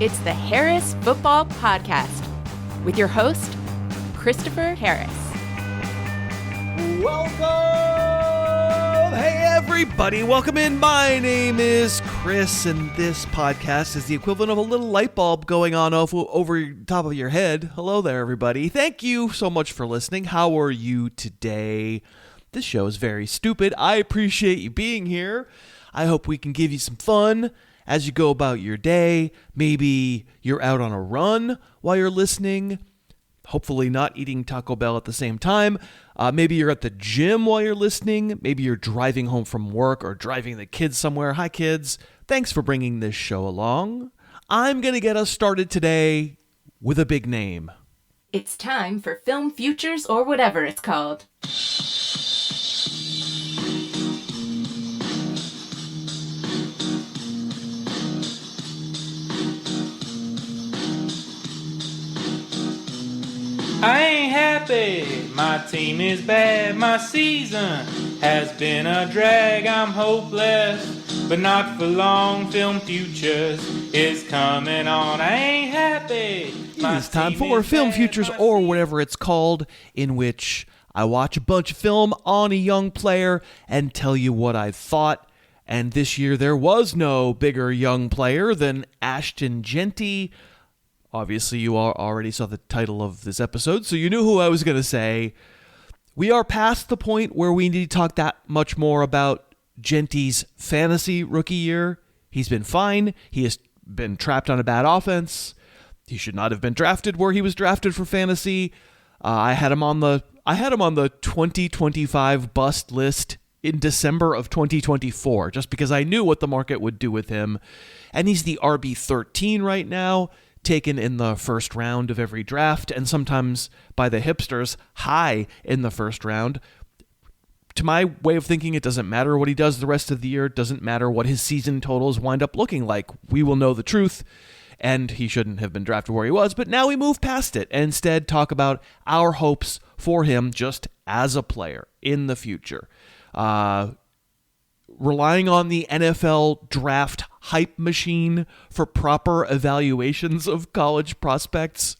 It's the Harris Football Podcast with your host, Christopher Harris. Welcome! Hey, everybody. Welcome in. My name is Chris, and this podcast is the equivalent of a little light bulb going on over top of your head. Hello there, everybody. Thank you so much for listening. How are you today? This show is very stupid. I appreciate you being here. I hope we can give you some fun as you go about your day. Maybe you're out on a run while you're listening. Hopefully not eating Taco Bell at the same time. Maybe you're at the gym while you're listening. Maybe you're driving home from work or driving the kids somewhere. Hi, kids. Thanks for bringing this show along. I'm going to get us started today with a big name. It's time for Film Futures, or whatever it's called. I ain't happy, my team is bad, my season has been a drag, I'm hopeless, but not for long, Film Futures is coming on. I ain't happy. It's time for Film Futures, or whatever it's called, in which I watch a bunch of film on a young player and tell you what I thought. And this year there was no bigger young player than Ashton Jeanty. Obviously, you all already saw the title of this episode, so you knew who I was going to say. We are past the point where we need to talk that much more about Jeanty's fantasy rookie year. He's been fine. He has been trapped on a bad offense. He should not have been drafted where he was drafted for fantasy. I had him on the 2025 bust list in December of 2024, just because I knew what the market would do with him. And he's the RB13 right now, taken in the first round of every draft, and sometimes by the hipsters, high in the first round. To my way of thinking, it doesn't matter what he does the rest of the year. It doesn't matter what his season totals wind up looking like. We will know the truth, and he shouldn't have been drafted where he was, but now we move past it and instead talk about our hopes for him just as a player in the future. Relying on the NFL draft hype machine for proper evaluations of college prospects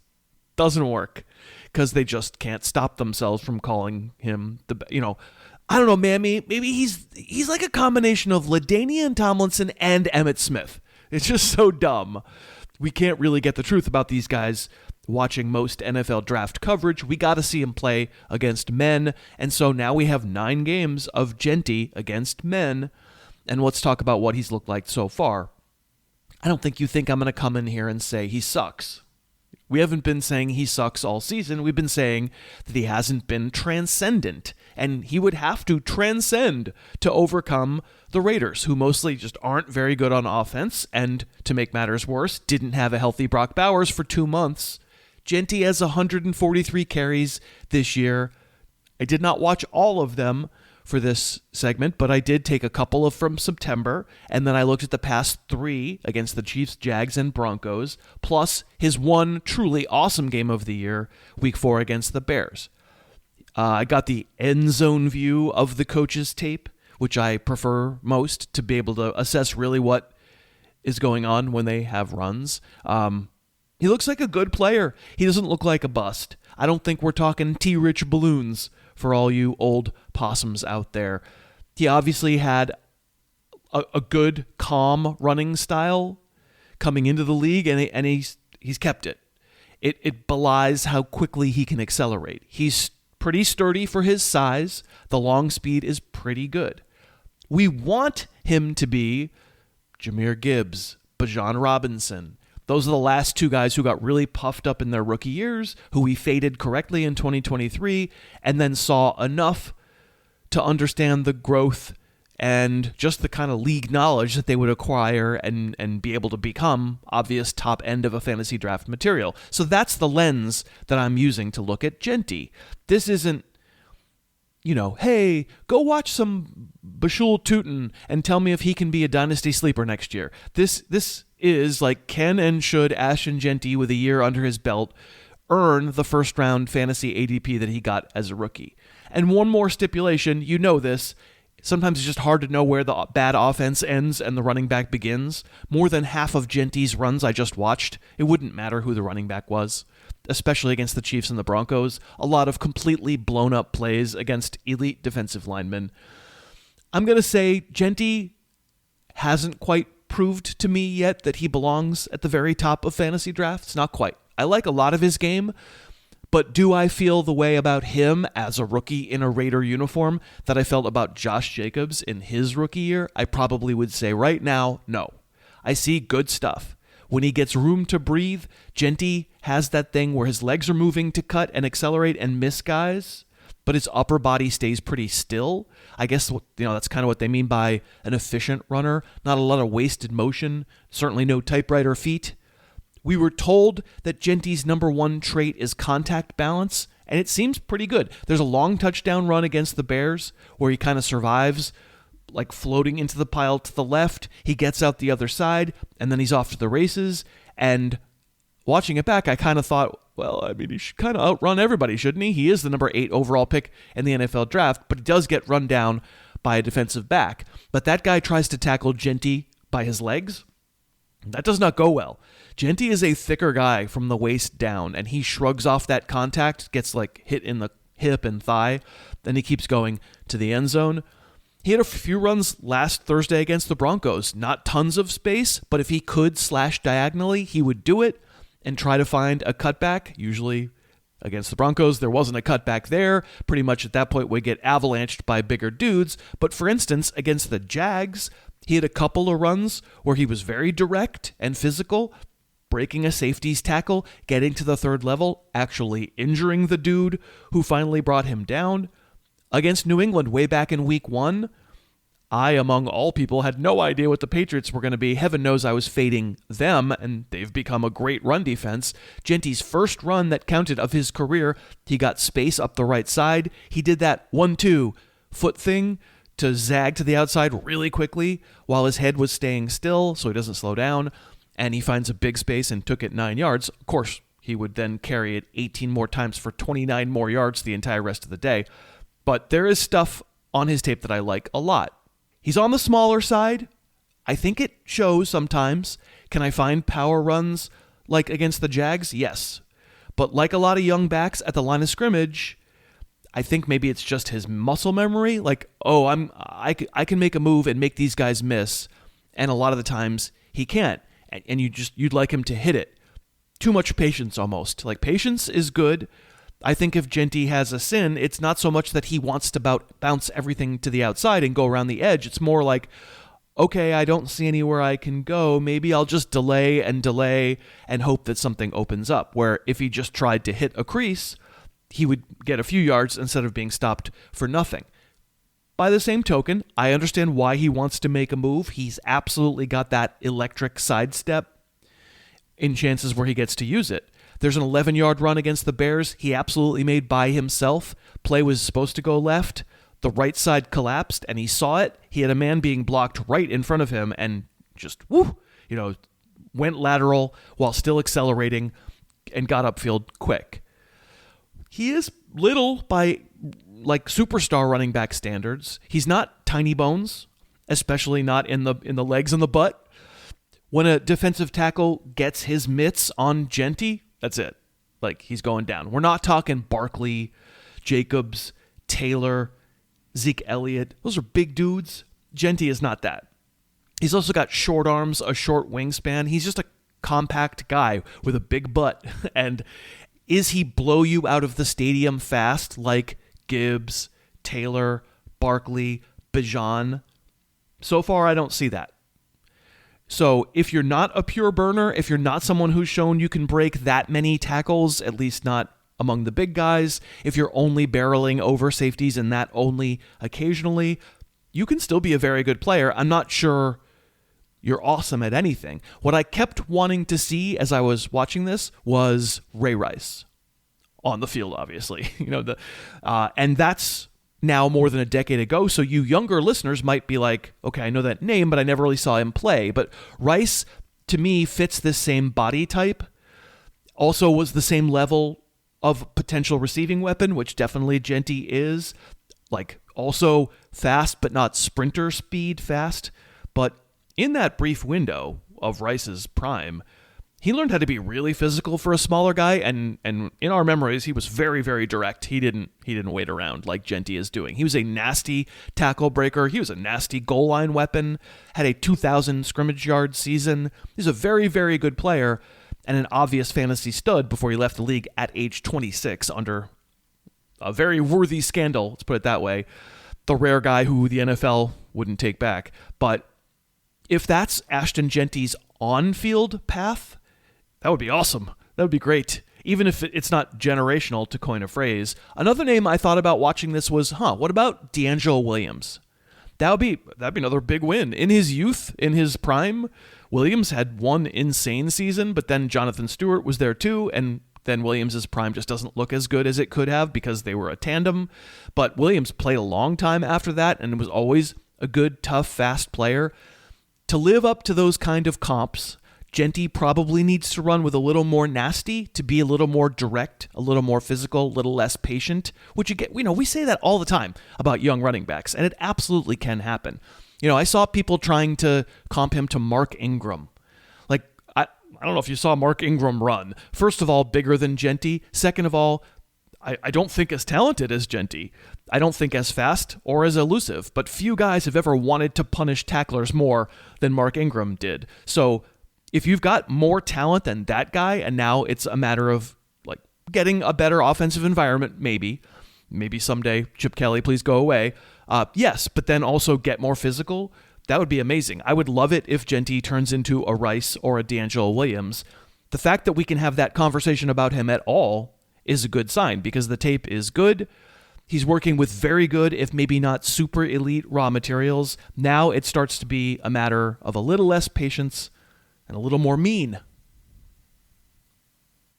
doesn't work, because they just can't stop themselves from calling him I don't know, man. Maybe he's like a combination of LaDainian Tomlinson and Emmitt Smith. It's just so dumb. We can't really get the truth about these guys watching most NFL draft coverage. We got to see him play against men, and so now we have 9 games of Jeanty against men, and let's talk about what he's looked like so far. I don't think you think I'm going to come in here and say he sucks. We haven't been saying he sucks all season. We've been saying that he hasn't been transcendent, and he would have to transcend to overcome the Raiders, who mostly just aren't very good on offense, and to make matters worse, didn't have a healthy Brock Bowers for 2 months. Jeanty has 143 carries this year. I did not watch all of them for this segment, but I did take a couple of from September, and then I looked at the past 3 against the Chiefs, Jags, and Broncos, plus his one truly awesome game of the year, Week 4 against the Bears. I got the end zone view of the coach's tape, which I prefer most to be able to assess really what is going on when they have runs. He looks like a good player. He doesn't look like a bust. I don't think we're talking T-Rich balloons for all you old possums out there. He obviously had a good, calm running style coming into the league, and he's kept it. It belies how quickly he can accelerate. He's pretty sturdy for his size. The long speed is pretty good. We want him to be Jahmyr Gibbs, Bijan Robinson. Those are the last 2 guys who got really puffed up in their rookie years, who we faded correctly in 2023, and then saw enough to understand the growth and just the kind of league knowledge that they would acquire and be able to become obvious top end of a fantasy draft material. So that's the lens that I'm using to look at Jeanty. This isn't, hey, go watch some Bashul Tutin and tell me if he can be a dynasty sleeper next year. This is like, can and should Ashton Jeanty, with a year under his belt, earn the first round fantasy ADP that he got as a rookie? And one more stipulation, this, Sometimes it's just hard to know where the bad offense ends and the running back begins. More than half of Jeanty's runs I just watched, it wouldn't matter who the running back was, especially against the Chiefs and the Broncos. A lot of completely blown up plays against elite defensive linemen. I'm going to say Jeanty hasn't quite proved to me yet that he belongs at the very top of fantasy drafts. Not quite. I like a lot of his game, but do I feel the way about him as a rookie in a Raider uniform that I felt about Josh Jacobs in his rookie year? I probably would say right now, no. I see good stuff. When he gets room to breathe, Jeanty has that thing where his legs are moving to cut and accelerate and miss guys, but his upper body stays pretty still. I guess that's kind of what they mean by an efficient runner. Not a lot of wasted motion, certainly no typewriter feet. We were told that Jeanty's number one trait is contact balance, and it seems pretty good. There's a long touchdown run against the Bears where he kind of survives, like floating into the pile to the left. He gets out the other side, and then he's off to the races. And watching it back, I kind of thought, well, I mean, he should kind of outrun everybody, shouldn't he? He is the number 8 overall pick in the NFL draft, but he does get run down by a defensive back. But that guy tries to tackle Jeanty by his legs. That does not go well. Jeanty is a thicker guy from the waist down, and he shrugs off that contact, gets like hit in the hip and thigh, then he keeps going to the end zone. He had a few runs last Thursday against the Broncos. Not tons of space, but if he could slash diagonally, he would do it and try to find a cutback. Usually against the Broncos, there wasn't a cutback there. Pretty much at that point, we get avalanched by bigger dudes. But for instance, against the Jags, he had a couple of runs where he was very direct and physical, breaking a safety's tackle, getting to the third level, actually injuring the dude who finally brought him down. Against New England way back in week 1, I, among all people, had no idea what the Patriots were going to be. Heaven knows I was fading them, and they've become a great run defense. Jeanty's first run that counted of his career, he got space up the right side. He did that 1-2 foot thing to zag to the outside really quickly while his head was staying still so he doesn't slow down, and he finds a big space and took it 9 yards. Of course, he would then carry it 18 more times for 29 more yards the entire rest of the day. But there is stuff on his tape that I like a lot. He's on the smaller side. I think it shows sometimes. Can I find power runs like against the Jags? Yes. But like a lot of young backs at the line of scrimmage, I think maybe it's just his muscle memory. Like, I can make a move and make these guys miss. And a lot of the times he can't. And you'd like him to hit it. Too much patience almost. Like, patience is good. I think if Jeanty has a sin, it's not so much that he wants to bounce everything to the outside and go around the edge. It's more like, okay, I don't see anywhere I can go. Maybe I'll just delay and hope that something opens up. Where if he just tried to hit a crease, he would get a few yards instead of being stopped for nothing. By the same token, I understand why he wants to make a move. He's absolutely got that electric sidestep in chances where he gets to use it. There's an 11-yard run against the Bears he absolutely made by himself. Play was supposed to go left. The right side collapsed, and he saw it. He had a man being blocked right in front of him and just, went lateral while still accelerating and got upfield quick. He is little by, like, superstar running back standards. He's not tiny bones, especially not in the legs and the butt. When a defensive tackle gets his mitts on Jeanty, that's it. Like, he's going down. We're not talking Barkley, Jacobs, Taylor, Zeke Elliott. Those are big dudes. Jeanty is not that. He's also got short arms, a short wingspan. He's just a compact guy with a big butt. And is he blow you out of the stadium fast like Gibbs, Taylor, Barkley, Bijan? So far, I don't see that. So if you're not a pure burner, if you're not someone who's shown you can break that many tackles, at least not among the big guys, if you're only barreling over safeties and that only occasionally, you can still be a very good player. I'm not sure you're awesome at anything. What I kept wanting to see as I was watching this was Ray Rice on the field, obviously. And that's now more than a decade ago, so you younger listeners might be like, okay, I know that name, but I never really saw him play. But Rice, to me, fits this same body type. Also was the same level of potential receiving weapon, which definitely Jeanty is. Like, also fast, but not sprinter speed fast. But in that brief window of Rice's prime, he learned how to be really physical for a smaller guy, and in our memories, he was very, very direct. He didn't wait around like Jeanty is doing. He was a nasty tackle breaker. He was a nasty goal line weapon, had a 2,000 scrimmage yard season. He's a very, very good player and an obvious fantasy stud before he left the league at age 26 under a very worthy scandal, let's put it that way. The rare guy who the NFL wouldn't take back. But if that's Ashton Jeanty's on-field path, that would be awesome. That would be great. Even if it's not generational, to coin a phrase. Another name I thought about watching this was, what about D'Angelo Williams? That'd be another big win. In his youth, in his prime, Williams had one insane season, but then Jonathan Stewart was there too, and then Williams' prime just doesn't look as good as it could have because they were a tandem. But Williams played a long time after that and was always a good, tough, fast player. To live up to those kind of comps, Jeanty probably needs to run with a little more nasty, to be a little more direct, a little more physical, a little less patient, which you get, we say that all the time about young running backs, and it absolutely can happen. I saw people trying to comp him to Mark Ingram. Like, I don't know if you saw Mark Ingram run. First of all, bigger than Jeanty. Second of all, I don't think as talented as Jeanty. I don't think as fast or as elusive, but few guys have ever wanted to punish tacklers more than Mark Ingram did. So if you've got more talent than that guy, and now it's a matter of like getting a better offensive environment, maybe someday, Chip Kelly, please go away. Yes, but then also get more physical. That would be amazing. I would love it if Jeanty turns into a Rice or a D'Angelo Williams. The fact that we can have that conversation about him at all is a good sign because the tape is good. He's working with very good, if maybe not super elite, raw materials. Now it starts to be a matter of a little less patience and a little more mean.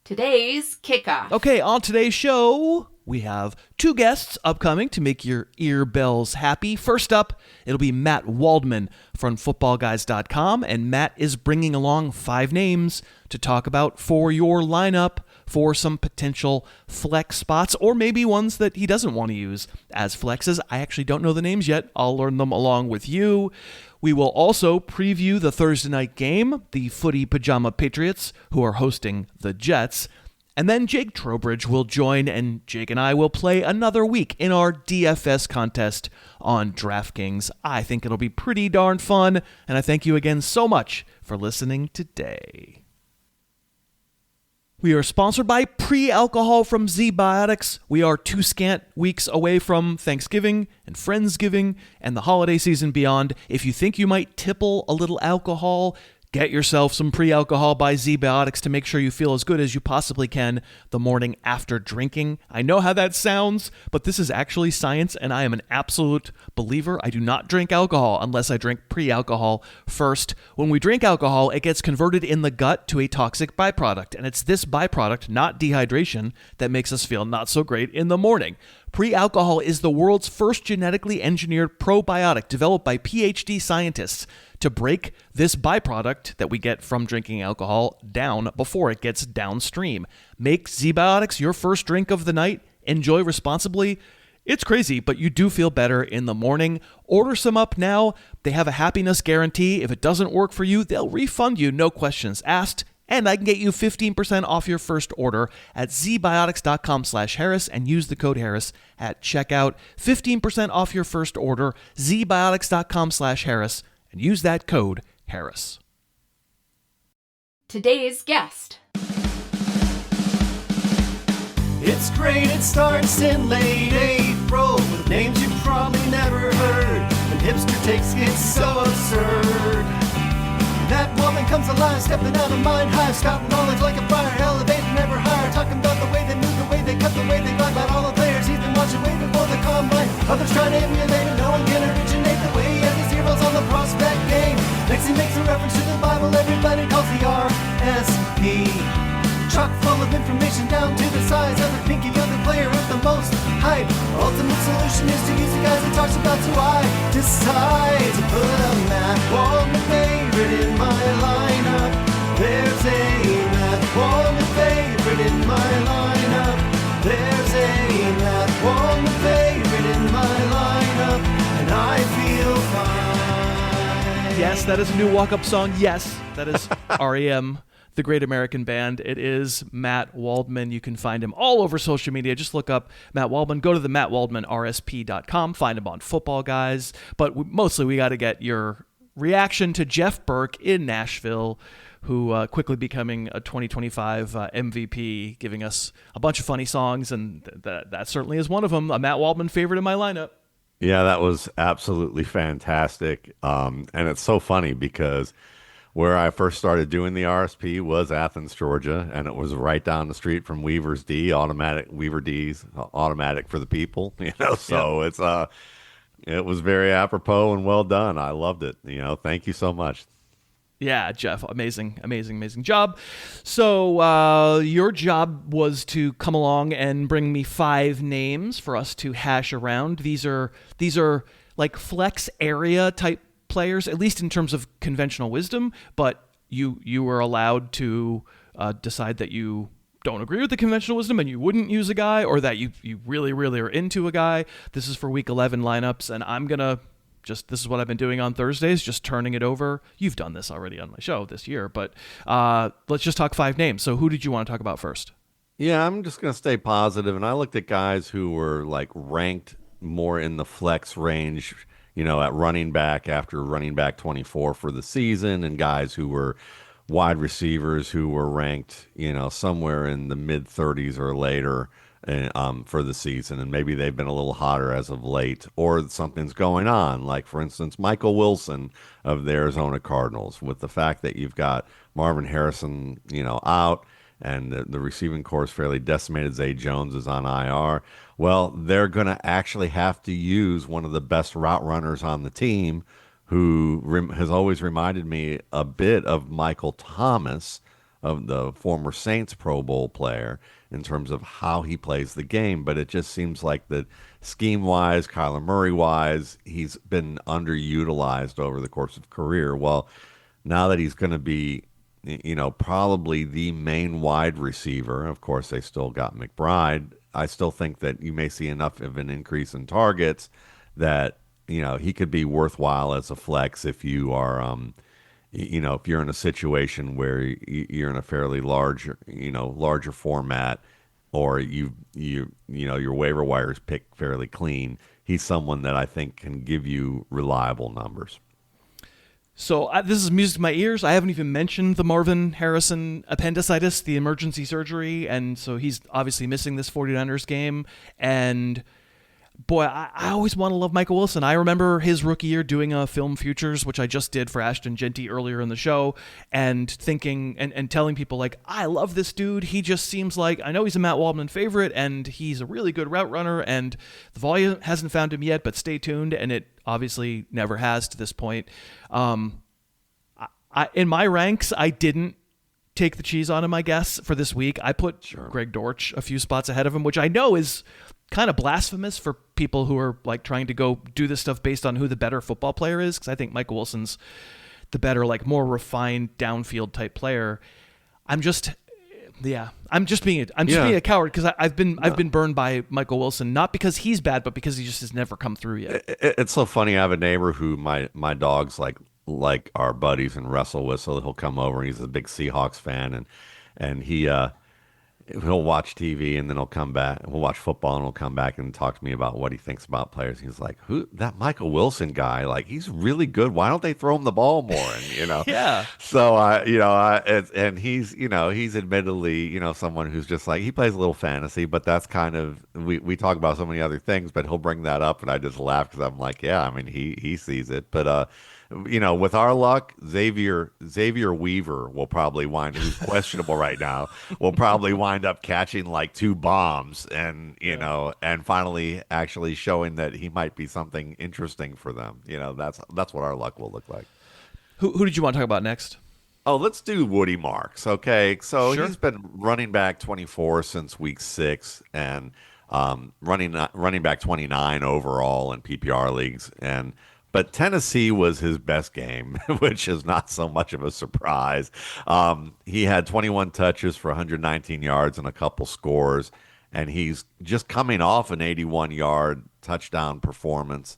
Today's kickoff. Okay, on today's show, we have two guests upcoming to make your ear bells happy. First up, it'll be Matt Waldman from footballguys.com, and Matt is bringing along 5 names to talk about for your lineup for some potential flex spots, or maybe ones that he doesn't want to use as flexes. I actually don't know the names yet. I'll learn them along with you. We will also preview the Thursday night game, the Footy Pajama Patriots, who are hosting the Jets. And then Jake Trowbridge will join, and Jake and I will play another week in our DFS contest on DraftKings. I think it'll be pretty darn fun, and I thank you again so much for listening today. We are sponsored by Pre-Alcohol from Z-Biotics. We are 2 scant weeks away from Thanksgiving and Friendsgiving and the holiday season beyond. If you think you might tipple a little alcohol, get yourself some Pre-Alcohol by Z-Biotics to make sure you feel as good as you possibly can the morning after drinking. I know how that sounds, but this is actually science, and I am an absolute believer. I do not drink alcohol unless I drink Pre-Alcohol first. When we drink alcohol, it gets converted in the gut to a toxic byproduct, and it's this byproduct, not dehydration, that makes us feel not so great in the morning. Pre-Alcohol is the world's first genetically engineered probiotic developed by PhD scientists to break this byproduct that we get from drinking alcohol down before it gets downstream. Make Z-Biotics your first drink of the night. Enjoy responsibly. It's crazy, but you do feel better in the morning. Order some up now. They have a happiness guarantee. If it doesn't work for you, they'll refund you, no questions asked. And I can get you 15% off your first order at zbiotics.com/Harris and use the code Harris at checkout. 15% off your first order, zbiotics.com/Harris, and use that code Harris. Today's guest. It's great, it starts in late April with names you probably never heard. And hipster takes it so absurd. That woman comes alive, stepping out of mind high, spouting knowledge like a fire, elevating never higher, talking about the way they move, the way they cut, the way they ride, about all the players he's been watching way before the combine. Others trying to emulate it, no one can originate the way he has his heroes on the prospect game. Next he makes a reference to the Bible, everybody calls the RSP. Chock full of information down to the size of the pinky of the player with the most hype. Ultimate solution is to use the guys he talks about, so I decide to put a Matt Waldman favorite in my lineup. There's a Matt Waldman favorite in my lineup. There's a Matt Waldman favorite in my lineup. feel fine. Yes, that is a new walk-up song. Yes, that is REM, the Great American Band. It is Matt Waldman. You can find him all over social media. Just look up Matt Waldman. Go to the mattwaldmanrsp.com. Find him on Football Guys. But mostly we got to get your reaction to Jeff Burke in Nashville, who quickly becoming a 2025 MVP, giving us a bunch of funny songs, and that certainly is one of them. A Matt Waldman favorite in my lineup. Yeah, that was absolutely fantastic. And it's so funny because where I first started doing the RSP was Athens, Georgia, and it was right down the street from Weaver's D, Weaver D's, automatic for the people, so yep. It was very apropos and well done. I loved it. Thank you so much. Yeah, Jeff, amazing job. So your job was to come along and bring me 5 names for us to hash around. These are like flex area type players, at least in terms of conventional wisdom, but you were allowed to decide that you don't agree with the conventional wisdom and you wouldn't use a guy, or that you really, really are into a guy. This is for week 11 lineups, and I'm going to this is what I've been doing on Thursdays, just turning it over. You've done this already on my show this year, but let's just talk 5 names. So who did you want to talk about first? Yeah, I'm just going to stay positive, and I looked at guys who were like ranked more in the flex range, at running back after running back 24 for the season, and guys who were wide receivers who were ranked, somewhere in the mid 30s or later for the season, and maybe they've been a little hotter as of late, or something's going on. Like, for instance, Michael Wilson of the Arizona Cardinals, with the fact that you've got Marvin Harrison, out, and the receiving corps is fairly decimated. Zay Jones is on IR. Well, they're going to actually have to use one of the best route runners on the team, who has always reminded me a bit of Michael Thomas, of the former Saints Pro Bowl player, in terms of how he plays the game. But it just seems like that scheme-wise, Kyler Murray-wise, he's been underutilized over the course of career. Well, now that he's going to be, probably the main wide receiver, of course they still got McBride, I still think that you may see enough of an increase in targets that, he could be worthwhile as a flex if you are, if you're in a situation where you're in a fairly larger format, or your waiver wires pick fairly clean. He's someone that I think can give you reliable numbers. So this is music to my ears. I haven't even mentioned the Marvin Harrison appendicitis, the emergency surgery, and so he's obviously missing this 49ers game. And boy, I always want to love Michael Wilson. I remember his rookie year doing a film futures, which I just did for Ashton Jeanty earlier in the show, and thinking and telling people, like, I love this dude. He just seems like, I know he's a Matt Waldman favorite, and he's a really good route runner, and the volume hasn't found him yet, but stay tuned, and it obviously never has to this point. In my ranks, I didn't take the cheese on him, I guess, for this week. I put Greg Dortch a few spots ahead of him, which I know is kind of blasphemous for people who are like trying to go do this stuff based on who the better football player is, because I think Michael Wilson's the better, like, more refined downfield type player. I'm just being a coward, because I've been burned by Michael Wilson, not because he's bad, but because he just has never come through yet. It's so funny. I have a neighbor who my dogs like our buddies and wrestle with, so he'll come over, and he's a big Seahawks fan, and he'll watch TV, and then he'll come back. We'll watch football, and he'll come back and talk to me about what he thinks about players. He's like, "Who, that Michael Wilson guy? Like, he's really good. Why don't they throw him the ball more?" And yeah. So and he's admittedly someone who's just like, he plays a little fantasy, but that's kind of, we talk about so many other things, but he'll bring that up, and I just laugh because I'm like, yeah, I mean, he sees it, but with our luck, Xavier Weaver will probably who's questionable right now, will probably wind up catching like 2 bombs and and finally actually showing that he might be something interesting for them. That's what our luck will look like. Who did you want to talk about next? Oh, let's do Woody Marks. Okay, so Sure. He's been running back 24 since week 6, and running back 29 overall in PPR leagues, But Tennessee was his best game, which is not so much of a surprise. He had 21 touches for 119 yards and a couple scores, and he's just coming off an 81-yard touchdown performance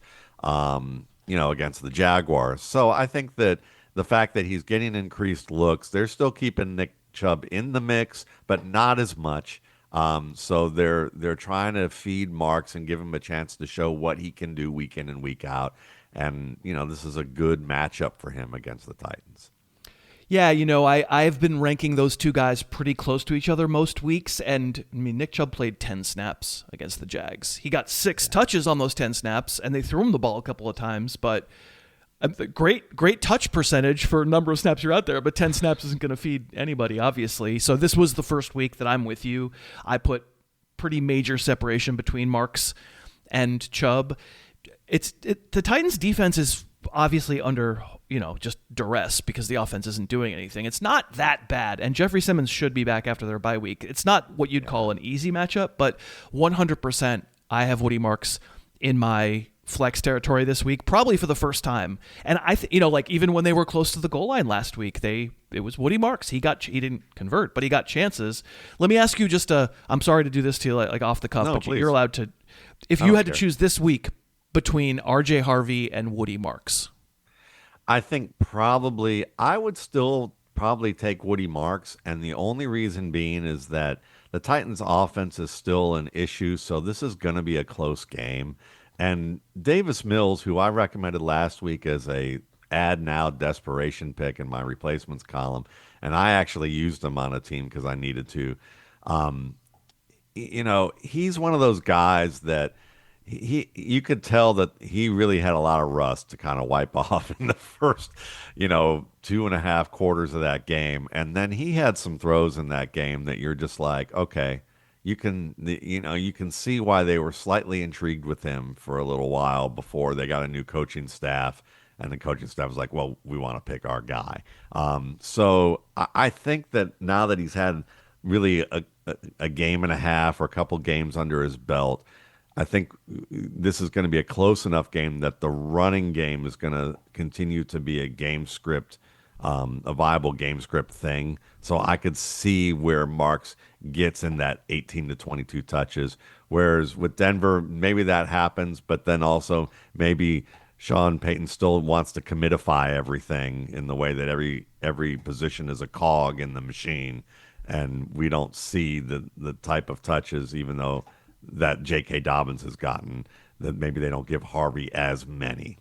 against the Jaguars. So I think that the fact that he's getting increased looks, they're still keeping Nick Chubb in the mix, but not as much. So they're trying to feed Marks and give him a chance to show what he can do week in and week out. And, this is a good matchup for him against the Titans. Yeah, I've been ranking those two guys pretty close to each other most weeks, and Nick Chubb played 10 snaps against the Jags. He got 6 touches on those 10 snaps, and they threw him the ball a couple of times, but great touch percentage for a number of snaps you're out there, but 10 snaps isn't going to feed anybody, obviously. So this was the first week that I'm with you. I put pretty major separation between Marks and Chubb. The Titans' defense is obviously under just duress because the offense isn't doing anything. It's not that bad, and Jeffrey Simmons should be back after their bye week. It's not what you'd call an easy matchup, but 100% I have Woody Marks in my flex territory this week, probably for the first time. And I even when they were close to the goal line last week, it was Woody Marks. He didn't convert, but he got chances. Let me ask you I'm sorry to do this to you like off the cuff, but please. You're allowed to, if you had to choose this week between RJ Harvey and Woody Marks. I think I would still probably take Woody Marks, and the only reason being is that the Titans' offense is still an issue, so this is going to be a close game. And Davis Mills, who I recommended last week as a add now desperation pick in my replacements column, and I actually used him on a team because I needed to. He's one of those guys that you could tell that he really had a lot of rust to kind of wipe off in the first, 2.5 quarters of that game. And then he had some throws in that game that you're just like, okay, you can see why they were slightly intrigued with him for a little while before they got a new coaching staff. And the coaching staff was like, well, we want to pick our guy. So I think that now that he's had really a game and a half or a couple games under his belt, I think this is going to be a close enough game that the running game is going to continue to be a viable game script thing. So I could see where Marks gets in that 18 to 22 touches. Whereas with Denver, maybe that happens, but then also maybe Sean Payton still wants to commitify everything in the way that every position is a cog in the machine. And we don't see the type of touches, even though that J.K. Dobbins has gotten, that maybe they don't give Harvey as many.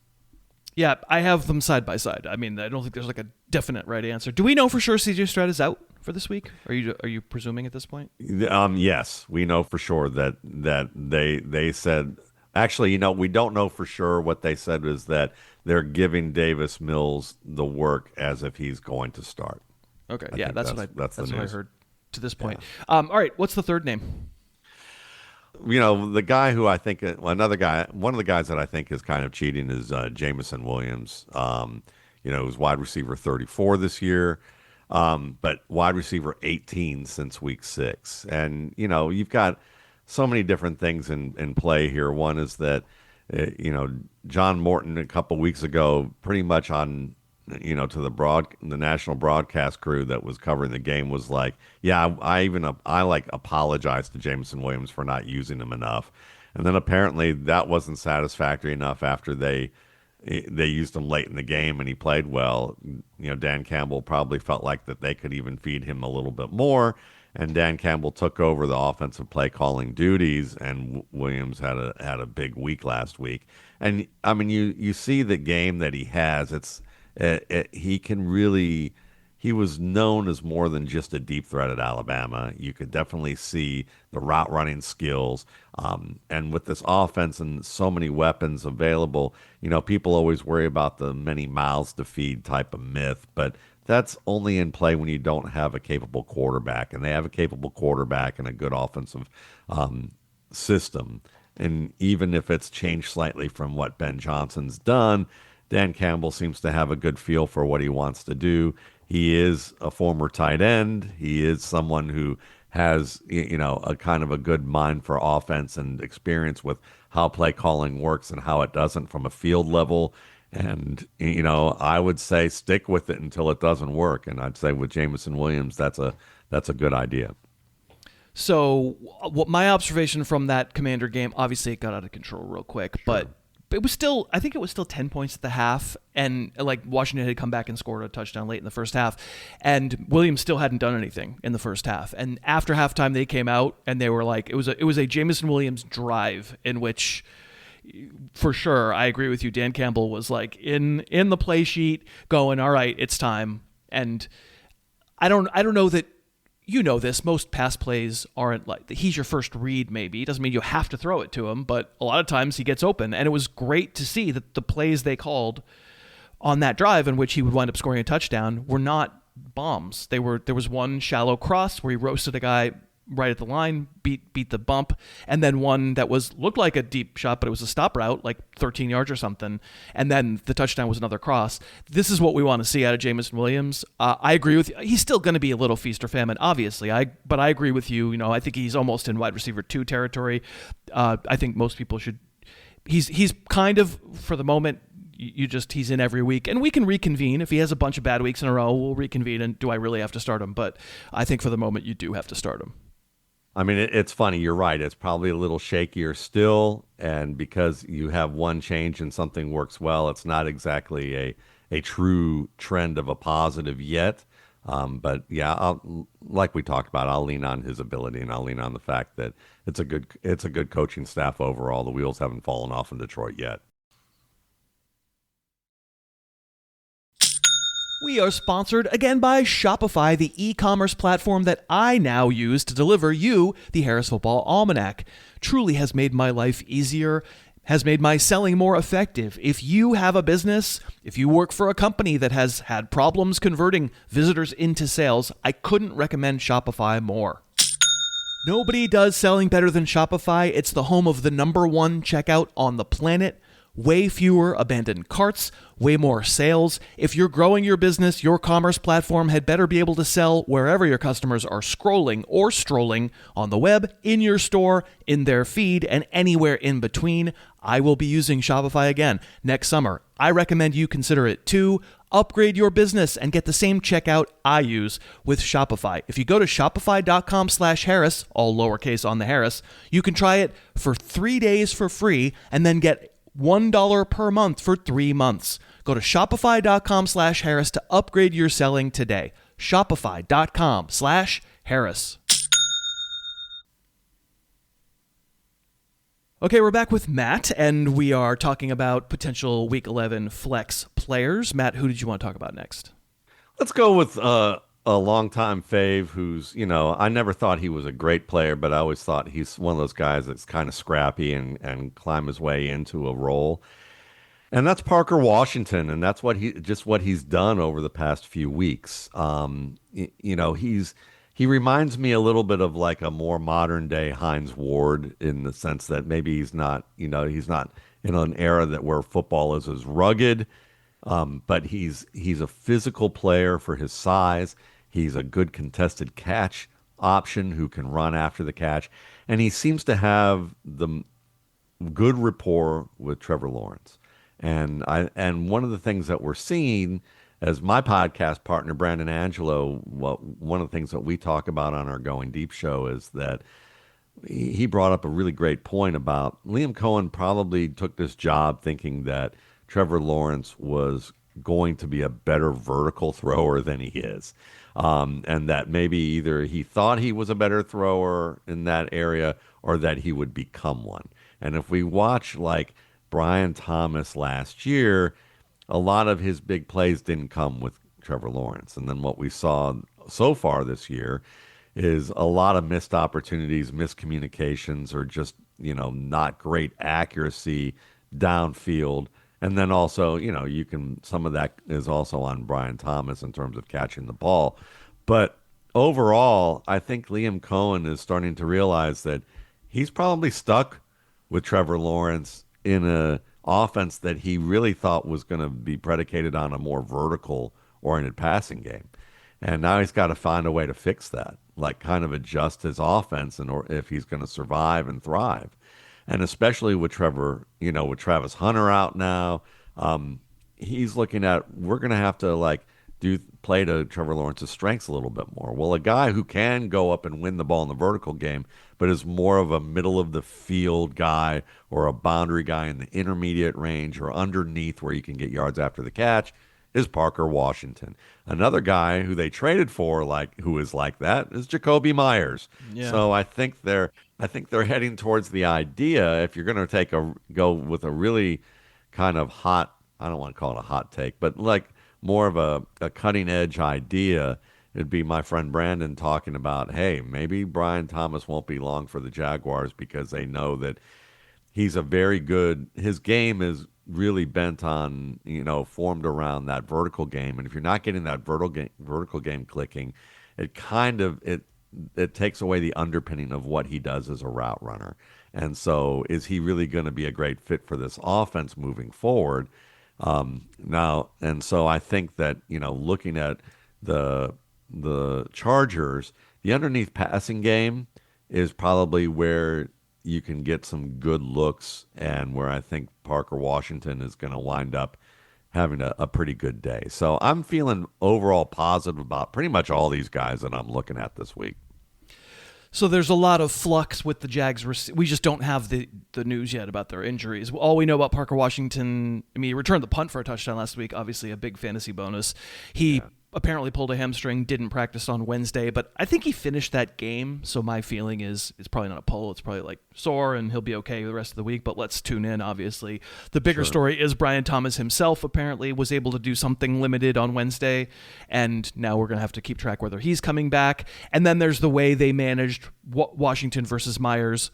Yeah, I have them side by side. I mean, I don't think there's like a definite right answer. Do we know for sure C.J. Stroud is out for this week? Are you presuming at this point? Yes, we know for sure that they said. Actually, we don't know for sure. What they said is that they're giving Davis Mills the work as if he's going to start. Okay, that's what I heard to this point. Yeah. All right, what's the third name? The guy who I think one of the guys that I think is kind of cheating is Jameson Williams. Who's wide receiver 34 this year, but wide receiver 18 since week 6. And you've got so many different things in play here. One is that John Morton a couple weeks ago, pretty much on to the national broadcast crew that was covering the game, was like, yeah, I apologized to Jameson Williams for not using him enough. And then apparently that wasn't satisfactory enough after they used him late in the game and he played well. Dan Campbell probably felt like that they could even feed him a little bit more. And Dan Campbell took over the offensive play calling duties, and Williams had a big week last week. And I mean, you see the game that he has. He was known as more than just a deep threat at Alabama. You could definitely see the route running skills. And with this offense and so many weapons available, people always worry about the many mouths to feed type of myth, but that's only in play when you don't have a capable quarterback. And they have a capable quarterback and a good offensive system. And even if it's changed slightly from what Ben Johnson's done, Dan Campbell seems to have a good feel for what he wants to do. He is a former tight end. He is someone who has, a kind of a good mind for offense and experience with how play calling works and how it doesn't from a field level. And, I would say stick with it until it doesn't work. And I'd say with Jameson Williams, that's a good idea. So what my observation from that Commander game, obviously it got out of control real quick, but But it was still, I think it was still 10 points at the half, and like Washington had come back and scored a touchdown late in the first half, and Williams still hadn't done anything in the first half. And after halftime, they came out and they were like, it was a Jameson Williams drive in which, for sure, I agree with you. Dan Campbell was like in the play sheet, going, all right, it's time. And I don't know that. You know this, most pass plays aren't like, he's your first read maybe. It doesn't mean you have to throw it to him, but a lot of times he gets open. And it was great to see that the plays they called on that drive in which he would wind up scoring a touchdown were not bombs. There was one shallow cross where he roasted a guy right at the line, beat the bump, and then one that looked like a deep shot, but it was a stop route, like 13 yards or something, and then the touchdown was another cross. This is what we want to see out of Jameson Williams. I agree with you. He's still going to be a little feast or famine, obviously. But I agree with you. I think he's almost in wide receiver 2 territory. I think most people should. He's kind of, for the moment, he's in every week, and we can reconvene. If he has a bunch of bad weeks in a row, we'll reconvene. And do I really have to start him? But I think for the moment, you do have to start him. I mean, it's funny. You're right. It's probably a little shakier still. And because you have one change and something works well, it's not exactly a true trend of a positive yet. But yeah, like we talked about, I'll lean on his ability, and I'll lean on the fact that it's a good coaching staff overall. The wheels haven't fallen off in Detroit yet. We are sponsored again by Shopify, the e-commerce platform that I now use to deliver you the Harris Football Almanac. Truly has made my life easier, has made my selling more effective. If you have a business, if you work for a company that has had problems converting visitors into sales, I couldn't recommend Shopify more. Nobody does selling better than Shopify. It's the home of the #1 checkout on the planet. Way fewer abandoned carts, way more sales. If you're growing your business, your commerce platform had better be able to sell wherever your customers are scrolling or strolling on the web, in your store, in their feed, and anywhere in between. I will be using Shopify again next summer. I recommend you consider it too. Upgrade your business and get the same checkout I use with Shopify. If you go to shopify.com/Harris, all lowercase on the Harris, you can try it for 3 days for free and then get $1 per month for 3 months. Go to shopify.com/Harris to upgrade your selling today. Shopify.com/Harris. Okay, we're back with Matt, and we are talking about potential Week 11 flex players. Matt, who did you want to talk about next? Let's go with a longtime fave who's, I never thought he was a great player, but I always thought he's one of those guys that's kind of scrappy and climb his way into a role. And that's Parker Washington, and that's what he's done over the past few weeks. He reminds me a little bit of like a more modern day Hines Ward, in the sense that maybe he's not in an era where football is as rugged, but he's a physical player for his size. He's a good contested catch option who can run after the catch, and he seems to have the good rapport with Trevor Lawrence. And one of the things that we're seeing, as my podcast partner Brandon Angelo, one of the things that we talk about on our Going Deep show is that he brought up a really great point about Liam Cohen probably took this job thinking that Trevor Lawrence was going to be a better vertical thrower than he is. And that maybe either he thought he was a better thrower in that area or that he would become one. And if we watch like Brian Thomas last year, a lot of his big plays didn't come with Trevor Lawrence. And then what we saw so far this year is a lot of missed opportunities, miscommunications, or just, not great accuracy downfield. And then also, some of that is also on Brian Thomas in terms of catching the ball. But overall, I think Liam Cohen is starting to realize that he's probably stuck with Trevor Lawrence in a offense that he really thought was going to be predicated on a more vertical-oriented passing game. And now he's got to find a way to fix that, like kind of adjust his offense or if he's going to survive and thrive. And especially with with Travis Hunter out now, he's looking at, we're going to have to do play to Trevor Lawrence's strengths a little bit more. Well, a guy who can go up and win the ball in the vertical game, but is more of a middle of the field guy or a boundary guy in the intermediate range or underneath where you can get yards after the catch, is Parker Washington. Another guy who they traded for, who is like that, is Jacoby Myers. Yeah. So I think they're heading towards the idea, if you're going to go with a really kind of hot, I don't want to call it a hot take, but like more of a cutting edge idea, it'd be my friend Brandon talking about, hey, maybe Brian Thomas won't be long for the Jaguars because they know that he's his game is really bent on, formed around that vertical game. And if you're not getting that vertical game clicking, it takes away the underpinning of what he does as a route runner. And so is he really going to be a great fit for this offense moving forward? Now, and so I think that, looking at the Chargers, the underneath passing game is probably where you can get some good looks and where I think Parker Washington is going to wind up having a pretty good day. So I'm feeling overall positive about pretty much all these guys that I'm looking at this week. So there's a lot of flux with the Jags. We just don't have the news yet about their injuries. All we know about Parker Washington, he returned the punt for a touchdown last week, obviously a big fantasy bonus. He apparently pulled a hamstring, didn't practice on Wednesday, but I think he finished that game. So my feeling is it's probably not a pull. It's probably like sore and he'll be okay the rest of the week, but let's tune in, obviously. The bigger story is Brian Thomas himself apparently was able to do something limited on Wednesday, and now we're going to have to keep track whether he's coming back. And then there's the way they managed Washington versus Myers,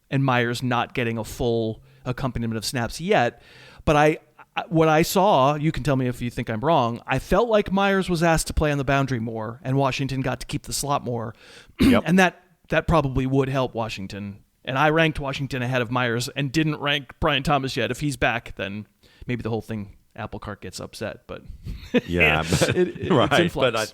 and Myers not getting a full accompaniment of snaps yet. But what I saw, you can tell me if you think I'm wrong, I felt like Myers was asked to play on the boundary more and Washington got to keep the slot more. Yep. And that probably would help Washington. And I ranked Washington ahead of Myers and didn't rank Brian Thomas yet. If he's back, then maybe the whole thing, apple cart, gets upset. But yeah, right. It's in flux.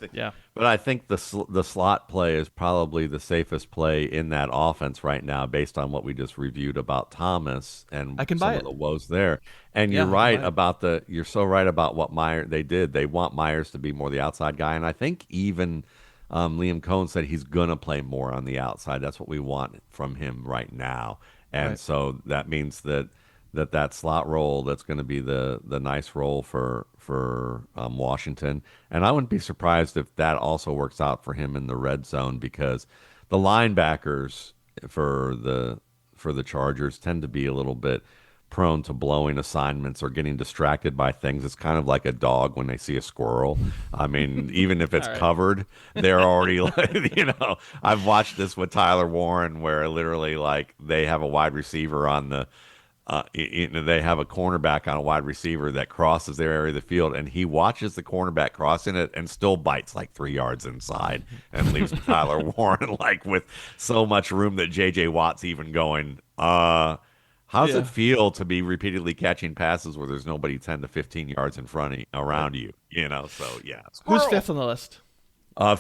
But I think the slot play is probably the safest play in that offense right now, based on what we just reviewed about Thomas and some of the woes there. And you're right about you're so right about what they did. They want Myers to be more the outside guy, and I think even Liam Cohen said he's gonna play more on the outside. That's what we want from him right now, and so that means that slot role, that's going to be the nice role for Washington. And I wouldn't be surprised if that also works out for him in the red zone, because the linebackers for the Chargers tend to be a little bit prone to blowing assignments or getting distracted by things. It's kind of like a dog when they see a squirrel. I mean, even if it's covered, they're already I've watched this with Tyler Warren, where literally they have a wide receiver on the they have a cornerback on a wide receiver that crosses their area of the field, and he watches the cornerback crossing it and still bites 3 yards inside and leaves Tyler Warren with so much room that J.J. Watt's even going, how's it feel to be repeatedly catching passes where there's nobody 10 to 15 yards around you? So yeah. Who's fifth on the list?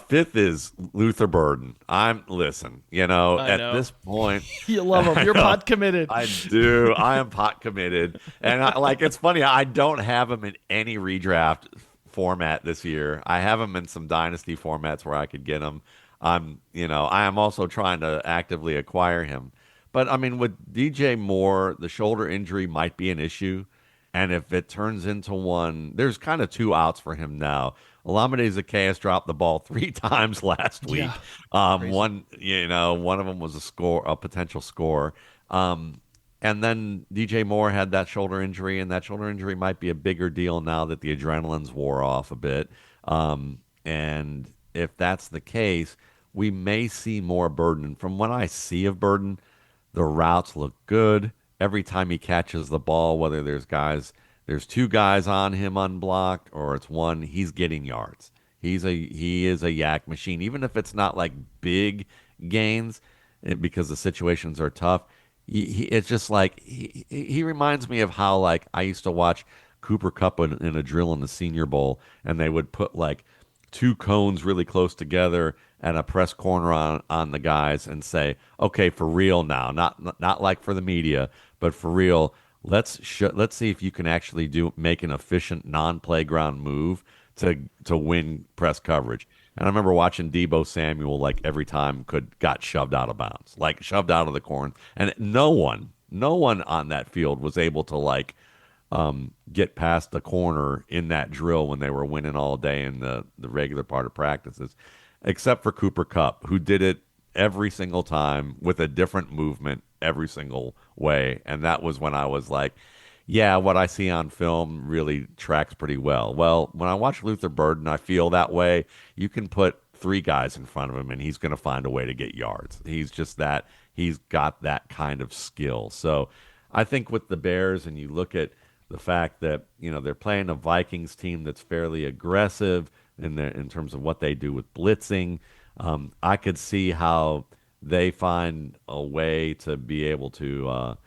Fifth is Luther Burden. At this point, you love him. You're pot committed. I do. I am pot committed, and it's funny. I don't have him in any redraft format this year. I have him in some dynasty formats where I could get him. I am also trying to actively acquire him, but with DJ Moore, the shoulder injury might be an issue, and if it turns into one, there's kind of two outs for him now. Olamide Zaccheaus dropped the ball 3 times last week. One of them was a potential score. And then DJ Moore had that shoulder injury, and that shoulder injury might be a bigger deal now that the adrenaline's wore off a bit. And if that's the case, we may see more Burden. And from what I see of Burden, the routes look good. Every time he catches the ball, whether there's 2 guys on him unblocked or it's one, he's getting yards. He is a yak machine, even if it's not big gains, because the situations are tough. It's just he reminds me of how I used to watch Cooper Kupp in a drill in the Senior Bowl, and they would put 2 cones really close together and a press corner on the guys and say, okay, for real now, not for the media, but for real. Let's see if you can actually make an efficient non-playground move to win press coverage. And I remember watching Deebo Samuel like every time got shoved out of bounds, like shoved out of the corner, and no one on that field was able to get past the corner in that drill when they were winning all day in the regular part of practices, except for Cooper Kupp, who did it every single time with a different movement every single way. And that was when I was like, yeah, what I see on film really tracks pretty well. Well, when I watch Luther Burden, I feel that way. You can put 3 guys in front of him and he's going to find a way to get yards. He's got that kind of skill. So I think with the Bears, and you look at the fact that, they're playing a Vikings team that's fairly aggressive in terms of what they do with blitzing. I could see how they find a way to be able to,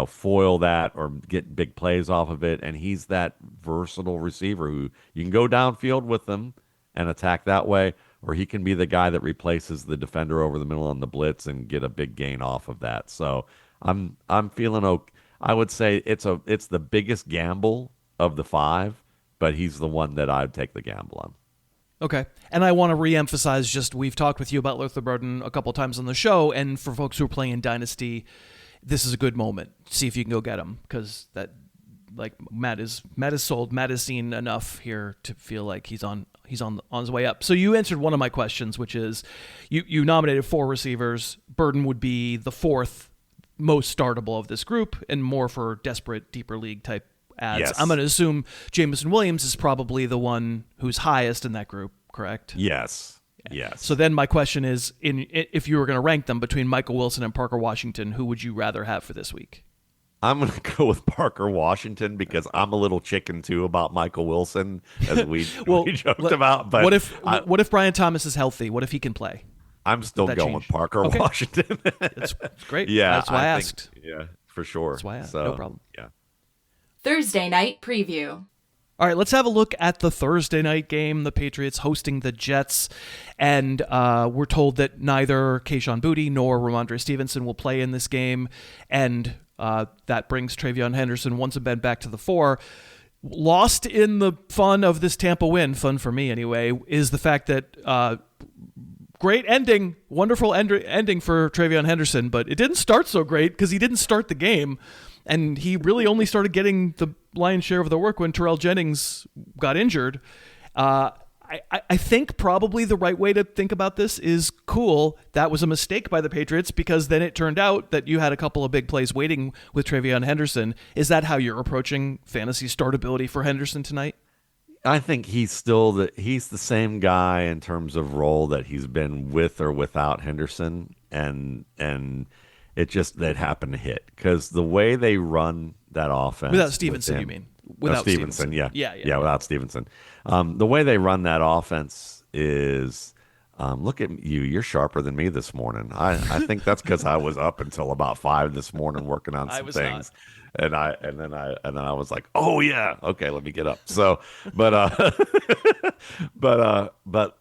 foil that or get big plays off of it. And he's that versatile receiver who you can go downfield with him and attack that way, or he can be the guy that replaces the defender over the middle on the blitz and get a big gain off of that. So I'm feeling okay. I would say it's the biggest gamble of the 5, but he's the one that I'd take the gamble on. Okay. And I want to reemphasize we've talked with you about Luther Burden a couple times on the show, and for folks who are playing in Dynasty, this is a good moment. See if you can go get him, because that, like, Matt is sold. Matt has seen enough here to feel like he's on his way up. So you answered one of my questions, which is you nominated 4 receivers. Burden would be the 4th most startable of this group, and more for desperate deeper league type ads. Yes. I'm going to assume Jameson Williams is probably the one who's highest in that group, correct? Yes. Yes. So then my question is, if you were going to rank them between Michael Wilson and Parker Washington, who would you rather have for this week? I'm going to go with Parker Washington because I'm a little chicken too about Michael Wilson, as we joked about. But what if Brian Thomas is healthy? What if he can play? I'm still going with Parker Washington. It's great. Yeah, that's why I asked. Yeah, for sure. That's why I asked. So, no problem. Yeah. Thursday night preview. All right, let's have a look at the Thursday night game. The Patriots hosting the Jets, and we're told that neither Kayshon Boutte nor Ramondre Stevenson will play in this game, and that brings Travion Henderson once again back to the 4. Lost in the fun of this Tampa win, fun for me anyway, is the fact that great ending, wonderful ending for Travion Henderson, but it didn't start so great because he didn't start the game. And he really only started getting the lion's share of the work when Terrell Jennings got injured. I think probably the right way to think about this is, cool, that was a mistake by the Patriots, because then it turned out that you had a couple of big plays waiting with Travion Henderson. Is that how you're approaching fantasy startability for Henderson tonight? I think he's the same guy in terms of role that he's been with or without Henderson, and it just that happened to hit because the way they run that offense without Stevenson, you mean? Without Stevenson, yeah, without Stevenson. The way they run that offense is, look at you. You're sharper than me this morning. I think that's because I was up until about 5 this morning working on some things. Not. And then I was like, oh yeah, okay, let me get up. So, but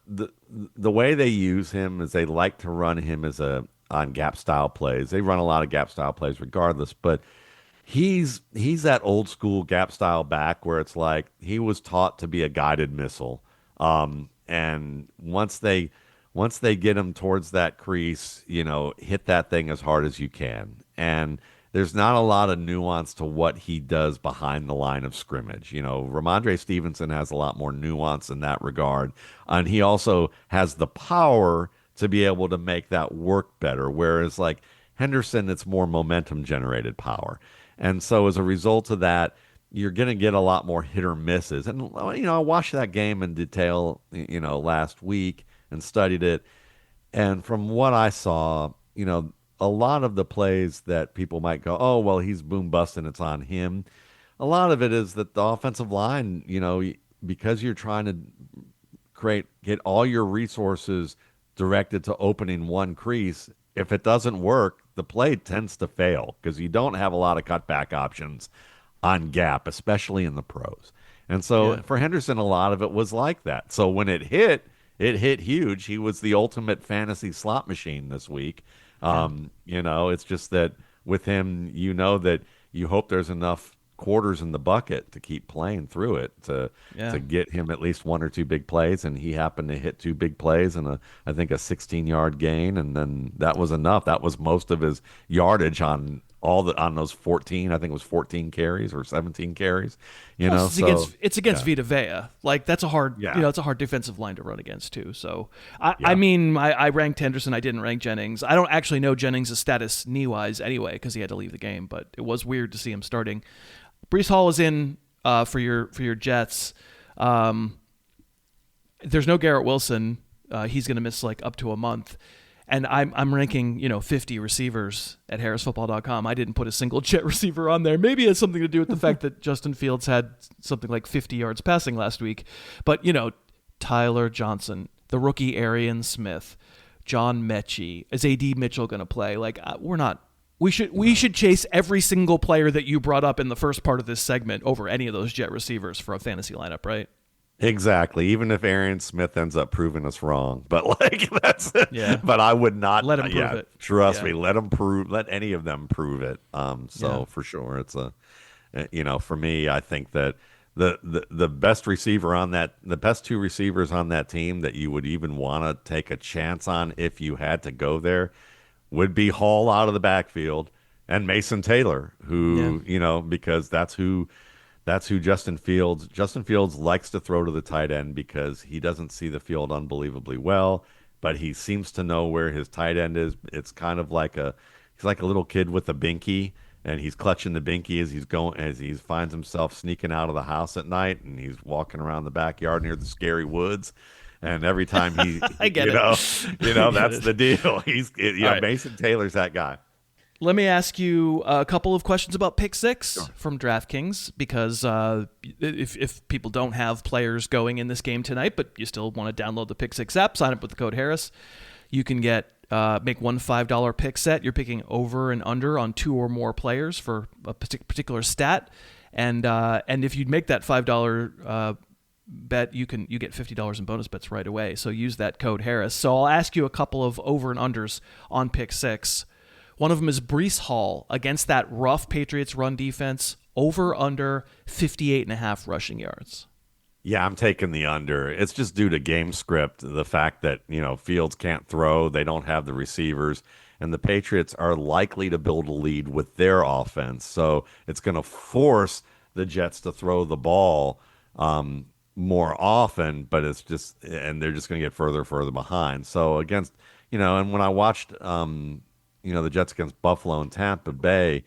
the way they use him is they like to run him on gap style plays. They run a lot of gap style plays regardless, but he's that old school gap style back where it's like he was taught to be a guided missile. And once they get him towards that crease, hit that thing as hard as you can. And there's not a lot of nuance to what he does behind the line of scrimmage. Ramondre Stevenson has a lot more nuance in that regard. And he also has the power to be able to make that work better. Whereas like Henderson, it's more momentum generated power. And so as a result of that, you're going to get a lot more hit or misses. And, I watched that game in detail, last week and studied it. And from what I saw, a lot of the plays that people might go, oh, well, he's boom busting, it's on him. A lot of it is that the offensive line, because you're trying to get all your resources directed to opening one crease, if it doesn't work, the play tends to fail because you don't have a lot of cutback options on gap, especially in the pros. And so for Henderson, a lot of it was like that. So when it hit huge. He was the ultimate fantasy slot machine this week. It's just that with him, that you hope there's enough quarters in the bucket to keep playing through it to get him at least one or two big plays, and he happened to hit two big plays and I think a 16-yard gain, and then that was enough. That was most of his yardage on those 14. I think it was 14 carries or 17 carries. It's against Vita Vea. Like that's a hard it's a hard defensive line to run against too. So I ranked Henderson. I didn't rank Jennings. I don't actually know Jennings' status knee-wise anyway because he had to leave the game, but it was weird to see him starting. Breece Hall is in for your Jets. There's no Garrett Wilson. He's going to miss like up to a month. And I'm ranking 50 receivers at harrisfootball.com. I didn't put a single Jet receiver on there. Maybe it has something to do with the fact that Justin Fields had something like 50 yards passing last week. But Tyler Johnson, the rookie Arian Smith, John Mechie, is AD Mitchell going to play? Like we're not. We should chase every single player that you brought up in the first part of this segment over any of those Jet receivers for a fantasy lineup, right? Exactly. Even if Arian Smith ends up proving us wrong, but like that's But I would not let him prove it. Trust me. Let any of them prove it. For sure, it's for me, I think that the best receiver on the best two receivers on that team that you would even want to take a chance on if you had to go there would be Hall out of the backfield and Mason Taylor, who because that's who Justin Fields likes to throw to the tight end because he doesn't see the field unbelievably well, but he seems to know where his tight end is. It's kind of like he's like a little kid with a binky, and he's clutching the binky as he finds himself sneaking out of the house at night, and he's walking around the backyard near the scary woods. And every time I get that's the deal. Right. Mason Taylor's that guy. Let me ask you a couple of questions about Pick Six from DraftKings, because if people don't have players going in this game tonight, but you still want to download the Pick Six app, sign up with the code Harris. You can make one $5 pick set. You're picking over and under on two or more players for a particular stat, and if you make that $5 bet, you get $50 in bonus bets right away. So use that code Harris. So I'll ask you a couple of over and unders on Pick Six. One of them is Breece Hall against that rough Patriots run defense, over under 58.5 rushing yards. Yeah, I'm taking the under. It's just due to game script, the fact that, Fields can't throw, they don't have the receivers, and the Patriots are likely to build a lead with their offense. So it's going to force the Jets to throw the ball more often, but they're just going to get further behind. So against, and when I watched the Jets against Buffalo and Tampa Bay,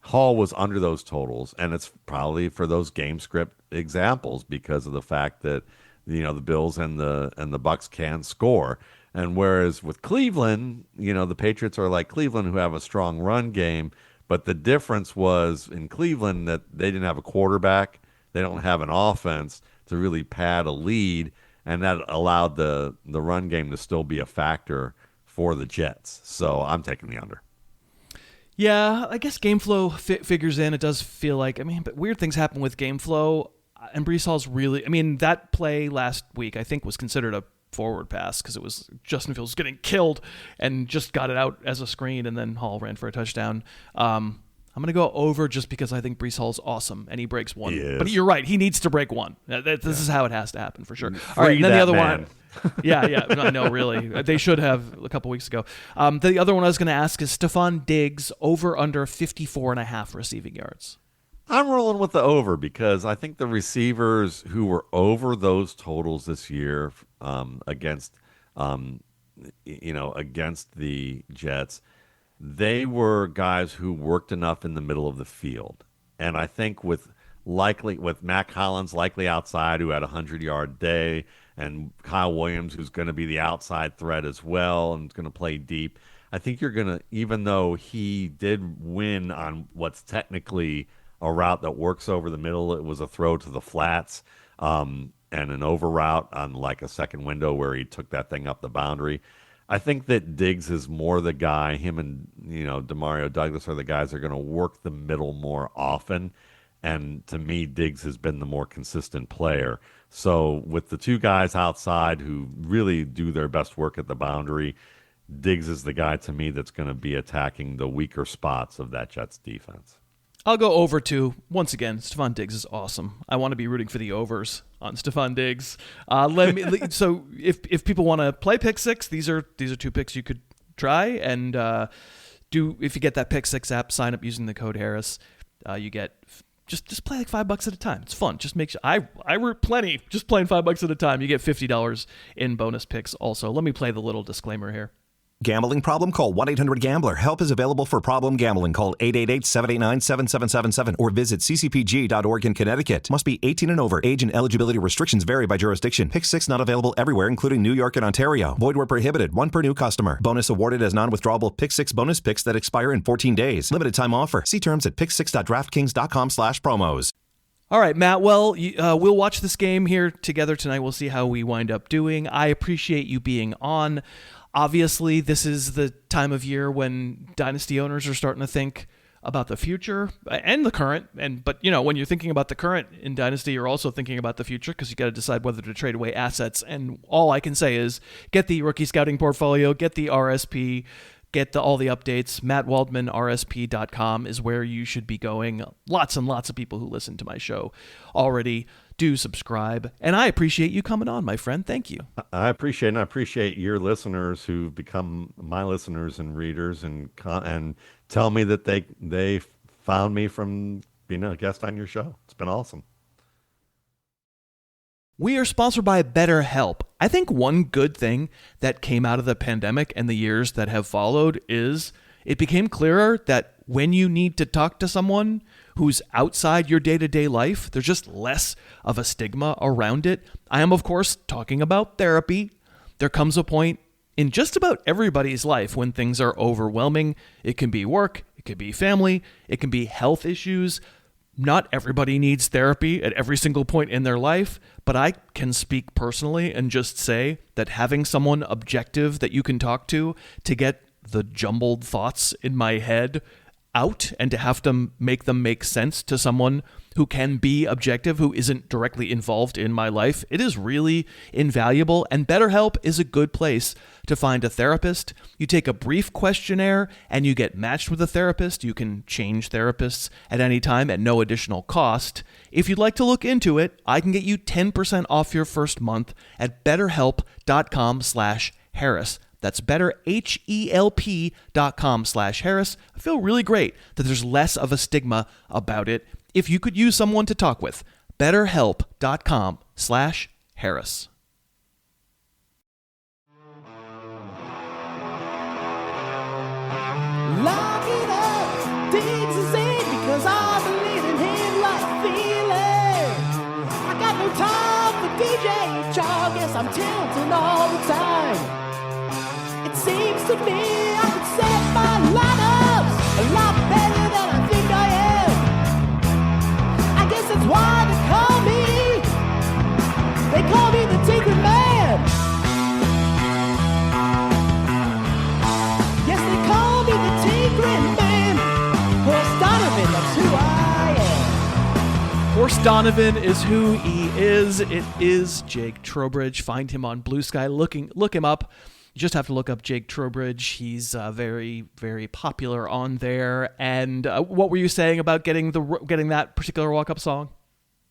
Hall was under those totals, and it's probably for those game script examples because of the fact that the Bills and the Bucks can score. And whereas with Cleveland, the Patriots are like Cleveland, who have a strong run game, but the difference was in Cleveland that they didn't have a quarterback, they don't have an offense to really pad a lead, and that allowed the run game to still be a factor for the Jets. So I'm taking the under. Yeah, I guess game flow figures in. It does feel like, but weird things happen with game flow. And Breece Hall's really, that play last week I think was considered a forward pass because it was Justin Fields getting killed and just got it out as a screen, and then Hall ran for a touchdown. I'm going to go over just because I think Breece Hall's awesome and he breaks one. But you're right, he needs to break one. This is how it has to happen for sure. All right, and then the other one. Yeah, I know, really. They should have a couple weeks ago. The other one I was going to ask is Stephon Diggs over under 54.5 receiving yards. I'm rolling with the over because I think the receivers who were over those totals this year against the Jets, they were guys who worked enough in the middle of the field. And I think with Mac Hollins likely outside, who had a 100-yard day, and Kyle Williams, who's going to be the outside threat as well and going to play deep, I think you're going to, even though he did win on what's technically a route that works over the middle, it was a throw to the flats and an over route on like a second window where he took that thing up the boundary. I think that Diggs is more the guy. Him and Demario Douglas are the guys that are going to work the middle more often. And to me, Diggs has been the more consistent player. So with the two guys outside who really do their best work at the boundary, Diggs is the guy to me that's going to be attacking the weaker spots of that Jets defense. I'll go over 2. Once again, Stephon Diggs is awesome. I want to be rooting for the overs on Stephon Diggs. So if people want to play pick 6, these are 2 picks you could try, and if you get that pick 6 app, sign up using the code Harris. You get just play like $5 at a time. It's fun. Just make sure I root plenty. Just playing $5 at a time. You get $50 in bonus picks. Also, let me play the little disclaimer here. Gambling problem? Call 1-800-GAMBLER. Help is available for problem gambling. Call 888-789-7777 or visit ccpg.org in Connecticut. Must be 18 and over. Age and eligibility restrictions vary by jurisdiction. Pick 6 not available everywhere, including New York and Ontario. Void where prohibited. 1 per new customer. Bonus awarded as non-withdrawable Pick 6 bonus picks that expire in 14 days. Limited time offer. See terms at pick6.draftkings.com/promos. All right, Matt. Well, we'll watch this game here together tonight. We'll see how we wind up doing. I appreciate you being on. Obviously, this is the time of year when dynasty owners are starting to think about the future and the current. But when you're thinking about the current in dynasty, you're also thinking about the future because you got to decide whether to trade away assets. And all I can say is get the rookie scouting portfolio, get the RSP, get all the updates. Matt Waldman, RSP.com is where you should be going. Lots and lots of people who listen to my show already do subscribe, and I appreciate you coming on, my friend. Thank you. I appreciate your listeners who've become my listeners and readers, and tell me that they found me from being a guest on your show. It's been awesome. We are sponsored by BetterHelp. I think one good thing that came out of the pandemic and the years that have followed is it became clearer that when you need to talk to someone who's outside your day-to-day life, there's just less of a stigma around it. I am, of course, talking about therapy. There comes a point in just about everybody's life when things are overwhelming. It can be work, it could be family, it can be health issues. Not everybody needs therapy at every single point in their life, but I can speak personally and just say that having someone objective that you can talk to get the jumbled thoughts in my head out and to have to make them make sense to someone who can be objective, who isn't directly involved in my life, it is really invaluable. And BetterHelp is a good place to find a therapist. You take a brief questionnaire and you get matched with a therapist. You can change therapists at any time at no additional cost. If you'd like to look into it, I can get you 10% off your first month at betterhelp.com/Harris. That's betterhelp.com/Harris. I feel really great that there's less of a stigma about it. If you could use someone to talk with, betterhelp.com/Harris. Lock it up, Diggs is in because I believe in him like feeling. I got no time for DJ Chalk, guess I'm tilting all the time. It seems to me I could set my lineups a lot better than I think I am. I guess that's why they call me the Tinker Man. Yes, they call me the Tinkering Man. Horse Donovan, that's who I am. Horse Donovan is who he is. It is Jake Trowbridge. Find him on Blue Sky. Look him up. You just have to look up Jake Trowbridge. He's very, very popular on there. And what were you saying about getting that particular walk-up song?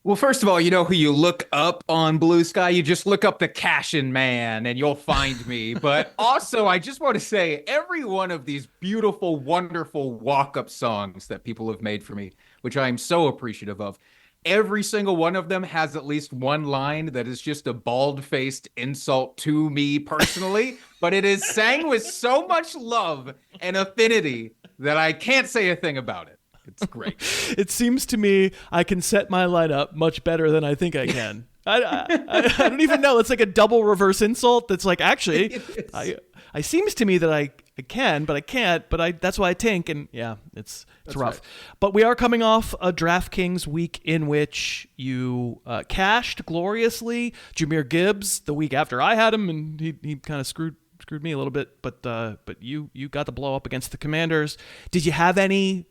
Well, first of all, you know who you look up on Blue Sky? You just look up the Cashin' Man and you'll find me. But also, I just want to say every one of these beautiful, wonderful walk-up songs that people have made for me, which I am so appreciative of, every single one of them has at least one line that is just a bald-faced insult to me personally, but it is sang with so much love and affinity that I can't say a thing about it. It's great. It seems to me I can set my line up much better than I think I can. I don't even know. It's like a double reverse insult. That's like, actually, I seems to me that I can, but I can't. But that's why I tank. And yeah, it's rough. Right. But we are coming off a DraftKings week in which you cashed gloriously. Jahmyr Gibbs the week after I had him, and he kind of screwed me a little bit. But you got the blow up against the Commanders. Did you have any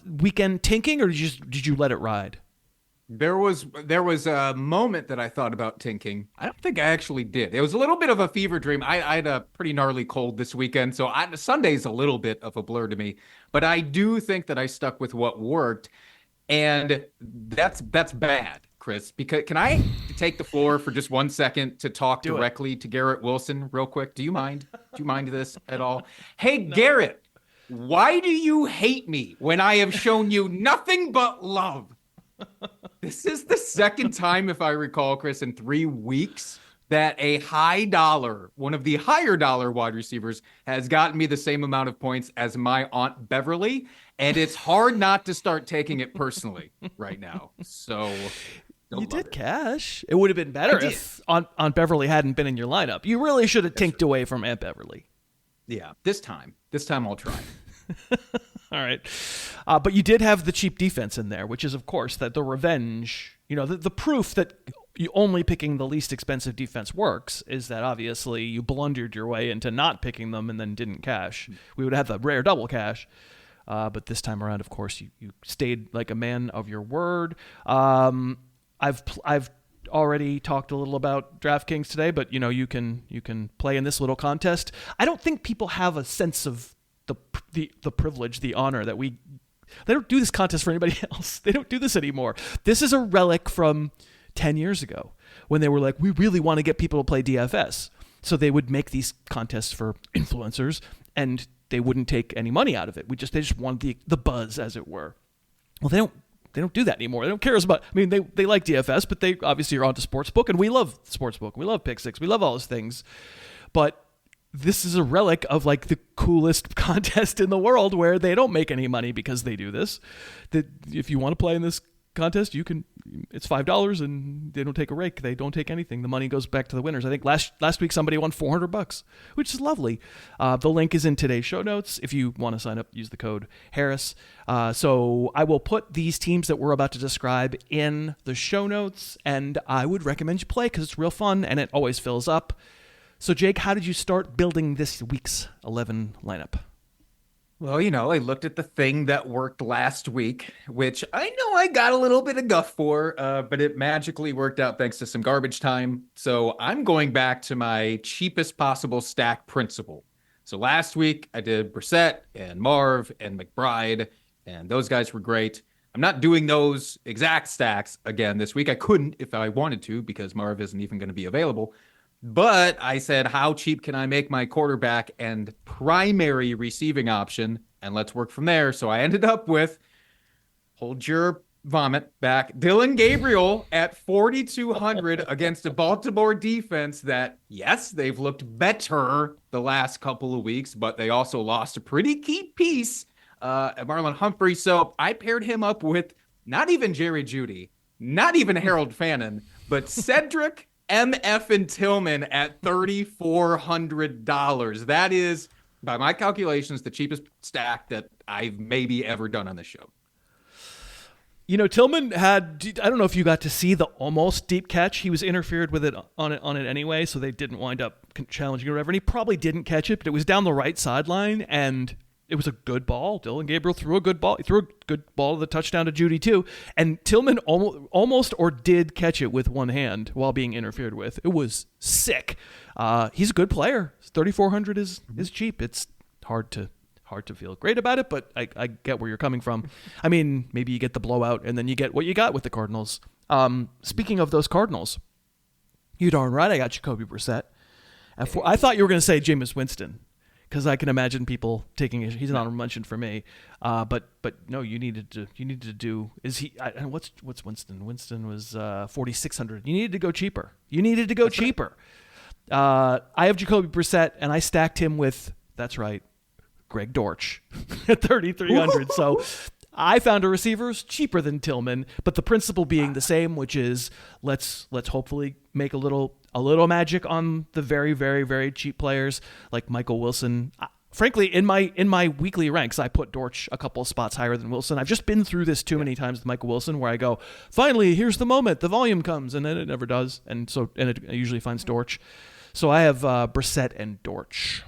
weekend tinking, or did you let it ride? There was a moment that I thought about tinking. I don't think I actually did. It was a little bit of a fever dream. I had a pretty gnarly cold this weekend, so Sunday's a little bit of a blur to me. But I do think that I stuck with what worked, and that's bad, Chris. Because can I take the floor for just 1 second to talk directly to Garrett Wilson real quick? Do you mind? Do you mind this at all? Hey, no. Garrett, why do you hate me when I have shown you nothing but love? This is the second time, if I recall, Chris, in 3 weeks that a one of the higher dollar wide receivers has gotten me the same amount of points as my Aunt Beverly. And it's hard not to start taking it personally right now. So you did cash. It would have been better if Aunt Beverly hadn't been in your lineup. You really should have tinked away from Aunt Beverly. Yeah, this time I'll try. All right. But you did have the cheap defense in there, which is, of course, that the revenge, the proof that you only picking the least expensive defense works is that obviously you blundered your way into not picking them and then didn't cash. We would have the rare double cash. But this time around, of course, you stayed like a man of your word. I've already talked a little about DraftKings today, but you can play in this little contest. I don't think people have a sense of the privilege, the honor that they don't do this contest for anybody else. They don't do this anymore. This is a relic from 10 years ago when they were like, we really want to get people to play DFS. So they would make these contests for influencers and they wouldn't take any money out of it. They just wanted the buzz, as it were. Well, they don't do that anymore. They don't care as much. I mean, they like DFS, but they obviously are onto Sportsbook, and we love Sportsbook. We love Pick Six. We love all those things. But this is a relic of like the coolest contest in the world where they don't make any money because they do this. That if you want to play in this contest, you can. It's $5 and they don't take a rake. They don't take anything. The money goes back to the winners. I think last week somebody won $400, which is lovely. The link is in today's show notes. If you want to sign up, use the code Harris. So I will put these teams that we're about to describe in the show notes, and I would recommend you play because it's real fun and it always fills up. So, Jake, how did you start building this week's 11 lineup? Well, I looked at the thing that worked last week, which I know I got a little bit of guff for, but it magically worked out thanks to some garbage time. So I'm going back to my cheapest possible stack principle. So last week I did Brissett and Marv and McBride, and those guys were great. I'm not doing those exact stacks again this week. I couldn't if I wanted to because Marv isn't even going to be available. But I said, how cheap can I make my quarterback and primary receiving option? And let's work from there. So I ended up with, hold your vomit back, Dillon Gabriel at 4,200 against a Baltimore defense that, yes, they've looked better the last couple of weeks, but they also lost a pretty key piece at Marlon Humphrey. So I paired him up with not even Jerry Jeudy, not even Harold Fannin, but Cedric MF and Tillman at $3,400. That is, by my calculations, the cheapest stack that I've maybe ever done on this show. Tillman had, I don't know if you got to see the almost deep catch. He was interfered with it on it anyway, so they didn't wind up challenging or whatever. And he probably didn't catch it, but it was down the right sideline, and it was a good ball. Dillon Gabriel threw a good ball. He threw a good ball to the touchdown to Jeudy too. And Tillman almost or did catch it with one hand while being interfered with. It was sick. He's a good player. 3,400 is cheap. It's hard to feel great about it, but I get where you're coming from. I mean, maybe you get the blowout and then you get what you got with the Cardinals. Speaking of those Cardinals, you darn right I got Jacoby Brissett. I thought you were going to say Jameis Winston, because I can imagine people taking it. He's an honorable mention for me, but no, you needed to do. Is he? What's Winston? Winston was 4,600. You needed to go cheaper. That's cheaper. Right. I have Jacoby Brissett, and I stacked him with. That's right, Greg Dortch at 3,300. So I found a receiver's cheaper than Tillman, but the principle being the same, which is let's hopefully make a little magic on the very, very, very cheap players like Michael Wilson. Frankly, in my weekly ranks, I put Dortch a couple of spots higher than Wilson. I've just been through this too many times with Michael Wilson where I go, finally, here's the moment, the volume comes, and then it never does. And it usually finds Dortch. So I have Brissett and Dortch.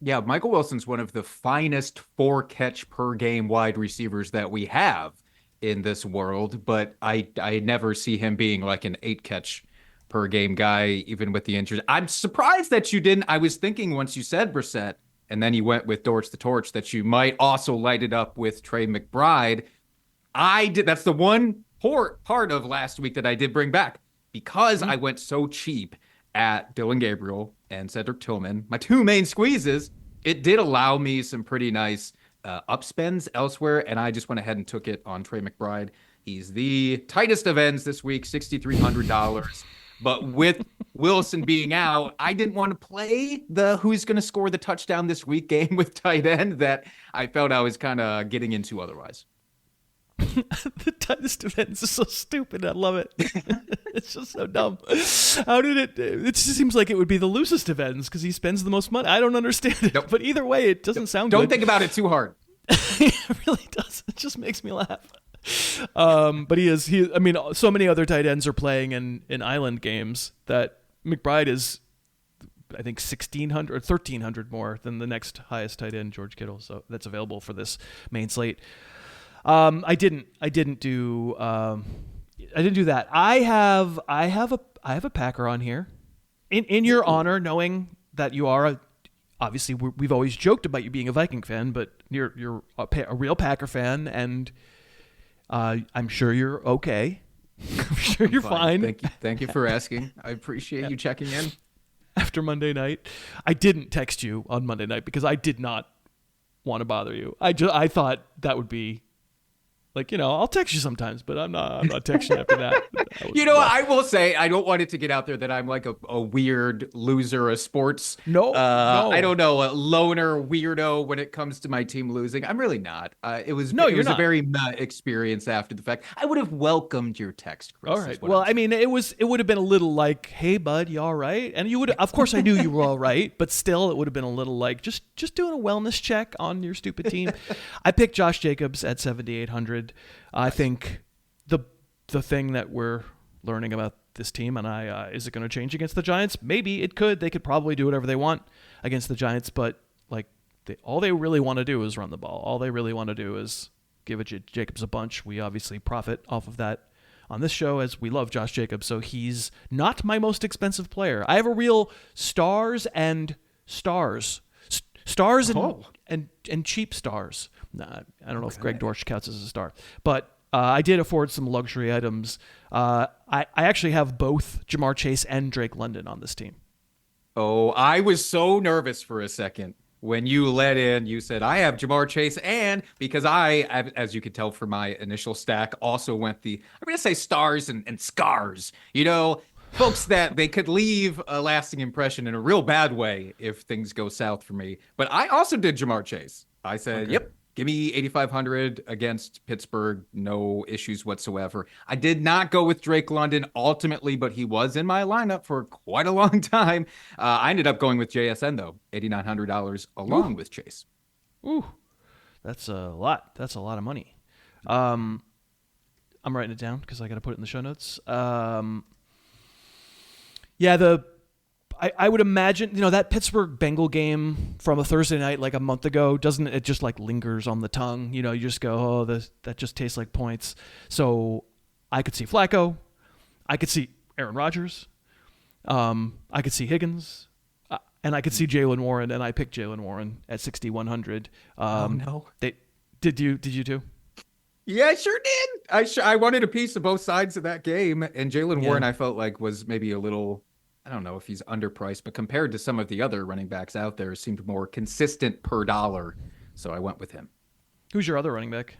Yeah, Michael Wilson's one of the finest 4-catch per game wide receivers that we have. in this world, but I never see him being like an 8-catch per game guy, even with the injuries. I'm surprised that you didn't. I was thinking once you said Brissett and then you went with Dortch the Torch that you might also light it up with Trey McBride. I did. That's the one part of last week that I did bring back because I went so cheap at Dillon Gabriel and Cedric Tillman, my two main squeezes. It did allow me some pretty nice upspends elsewhere, and I just went ahead and took it on Trey McBride. He's the tightest of ends this week, $6,300. But with Wilson being out, I didn't want to play the who's going to score the touchdown this week game with tight end that I felt I was kind of getting into otherwise. The tightest of ends is so stupid. I love it. It's just so dumb. How did it? It just seems like it would be the loosest of ends because he spends the most money. I don't understand it. Nope. But either way, it doesn't sound good. Don't think about it too hard. It really does. It just makes me laugh. But I mean, so many other tight ends are playing in island games that McBride is, I think, 1,600 or 1,300 more than the next highest tight end, George Kittle. So that's available for this main slate. I didn't do that. I have a Packer on here in your honor, knowing that you are obviously we've always joked about you being a Viking fan, but you're a real Packer fan, and I'm sure you're okay. I'm sure you're fine. Thank you for asking. I appreciate you checking in. After Monday night, I didn't text you on Monday night because I did not want to bother you. I thought that would be like, I'll text you sometimes, but I'm not texting after that. I will say, I don't want it to get out there that I'm like a weird loser of sports. No. I don't know, a loner weirdo when it comes to my team losing. I'm really not. It was a very experience after the fact. I would have welcomed your text, Chris. All right. Well, I mean, it would have been a little like, hey, bud, you all right? And you would, of course, I knew you were all right, but still, it would have been a little like just doing a wellness check on your stupid team. I picked Josh Jacobs at 7,800. I think the thing that we're learning about this team, and is it going to change against the Giants? Maybe it could. They could probably do whatever they want against the Giants, but like all they really want to do is run the ball. All they really want to do is give Jacobs a bunch. We obviously profit off of that on this show as we love Josh Jacobs, so he's not my most expensive player. I have a real stars and cheap stars. Nah, I don't know if Greg Dortch counts as a star, but I did afford some luxury items. I actually have both Jamar Chase and Drake London on this team. Oh, I was so nervous for a second when you let in. You said, I have Jamar Chase, and because I, as you could tell from my initial stack, also went I'm going to say stars and scars. Folks that they could leave a lasting impression in a real bad way if things go south for me. But I also did Jamar Chase. I said, okay. Yep. Give me 8,500 against Pittsburgh. No issues whatsoever. I did not go with Drake London ultimately, but he was in my lineup for quite a long time. I ended up going with JSN, though, $8,900 along with Chase. Ooh, that's a lot. That's a lot of money. I'm writing it down because I got to put it in the show notes. I would imagine, that Pittsburgh Bengal game from a Thursday night like a month ago, doesn't it just like lingers on the tongue? You just go, that just tastes like points. So I could see Flacco. I could see Aaron Rodgers. I could see Higgins. And I could see Jaylen Warren, and I picked Jaylen Warren at 6,100. No. Did you too? Yeah, I sure did. I wanted a piece of both sides of that game, and Jaylen Warren I felt like was maybe a little, I don't know if he's underpriced, but compared to some of the other running backs out there, seemed more consistent per dollar. So I went with him. Who's your other running back?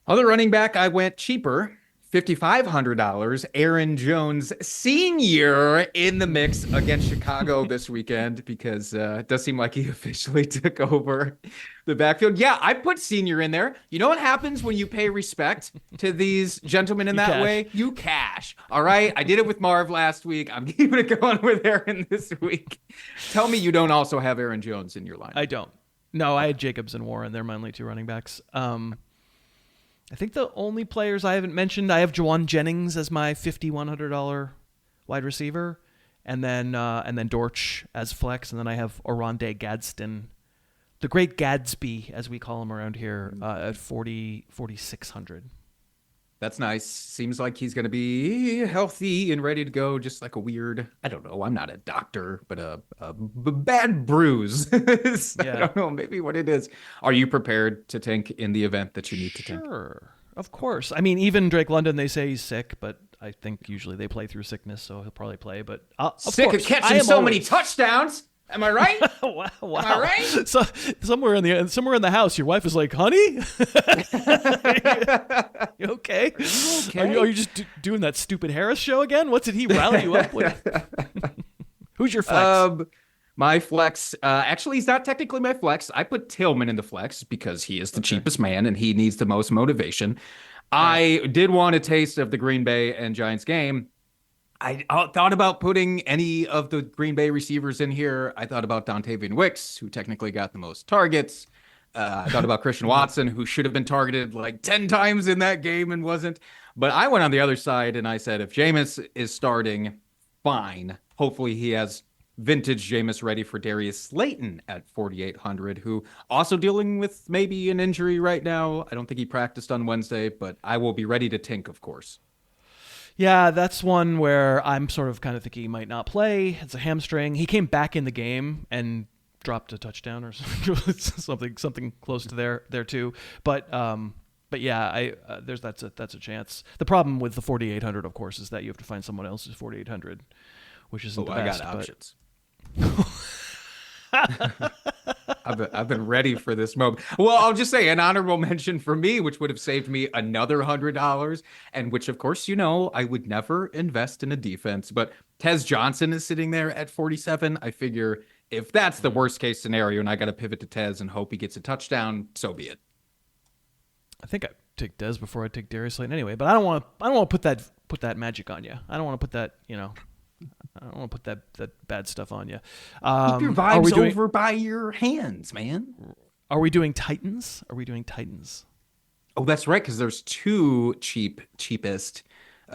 Other running back, I went cheaper, $5,500. Aaron Jones Sr. in the mix against Chicago this weekend because it does seem like he officially took over the backfield. Yeah, I put Senior in there. You know what happens when you pay respect to these gentlemen in that way? You cash. All right. I did it with Marv last week. I'm keeping it going with Aaron this week. Tell me you don't also have Aaron Jones in your line. I don't. No, I had Jacobs and Warren. They're my only two running backs. I think the only players I haven't mentioned, I have Juwan Jennings as my $5,100 wide receiver, and then Dortch as flex, and then I have Oronde Gadsden, the great Gadsby, as we call him around here, at 4,600. That's nice. Seems like he's going to be healthy and ready to go. Just like a weird, I don't know. I'm not a doctor, but a bad bruise. I don't know. Maybe what it is. Are you prepared to tank in the event that you need to tank? Sure. Of course. I mean, even Drake London, they say he's sick, but I think usually they play through sickness, so he'll probably play. But sick of catching so many touchdowns. Am I right? Wow. Am I right? So somewhere in the house, your wife is like, "Honey, you okay? Are you just doing that stupid Harris show again? What did he rally you up with?" Who's your flex? My flex, actually, he's not technically my flex. I put Tillman in the flex because he is the cheapest man and he needs the most motivation. I did want a taste of the Green Bay and Giants game. I thought about putting any of the Green Bay receivers in here. I thought about Dontavian Wicks, who technically got the most targets. I thought about Christian Watson, who should have been targeted like 10 times in that game and wasn't. But I went on the other side and I said, if Jameis is starting, fine. Hopefully he has vintage Jameis ready for Darius Slayton at 4,800, who also dealing with maybe an injury right now. I don't think he practiced on Wednesday, but I will be ready to tink, of course. Yeah, that's one where I'm sort of kind of thinking he might not play. It's a hamstring. He came back in the game and dropped a touchdown or something close to there too. But yeah, that's a chance. The problem with the 4,800, of course, is that you have to find someone else's 4,800, which isn't the best. I got options. I've been ready for this moment. Well, I'll just say an honorable mention for me, which would have saved me another $100, and which, of course, I would never invest in a defense. But Tez Johnson is sitting there at 47. I figure if that's the worst case scenario, and I got to pivot to Tez and hope he gets a touchdown, so be it. I think I take Dez before I take Darius Slayton anyway. But I don't want to put that magic on you. I don't want to put that I don't want to put that bad stuff on you. Keep your vibes over by your hands, man. Are we doing Titans? Oh, that's right, because there's two cheapest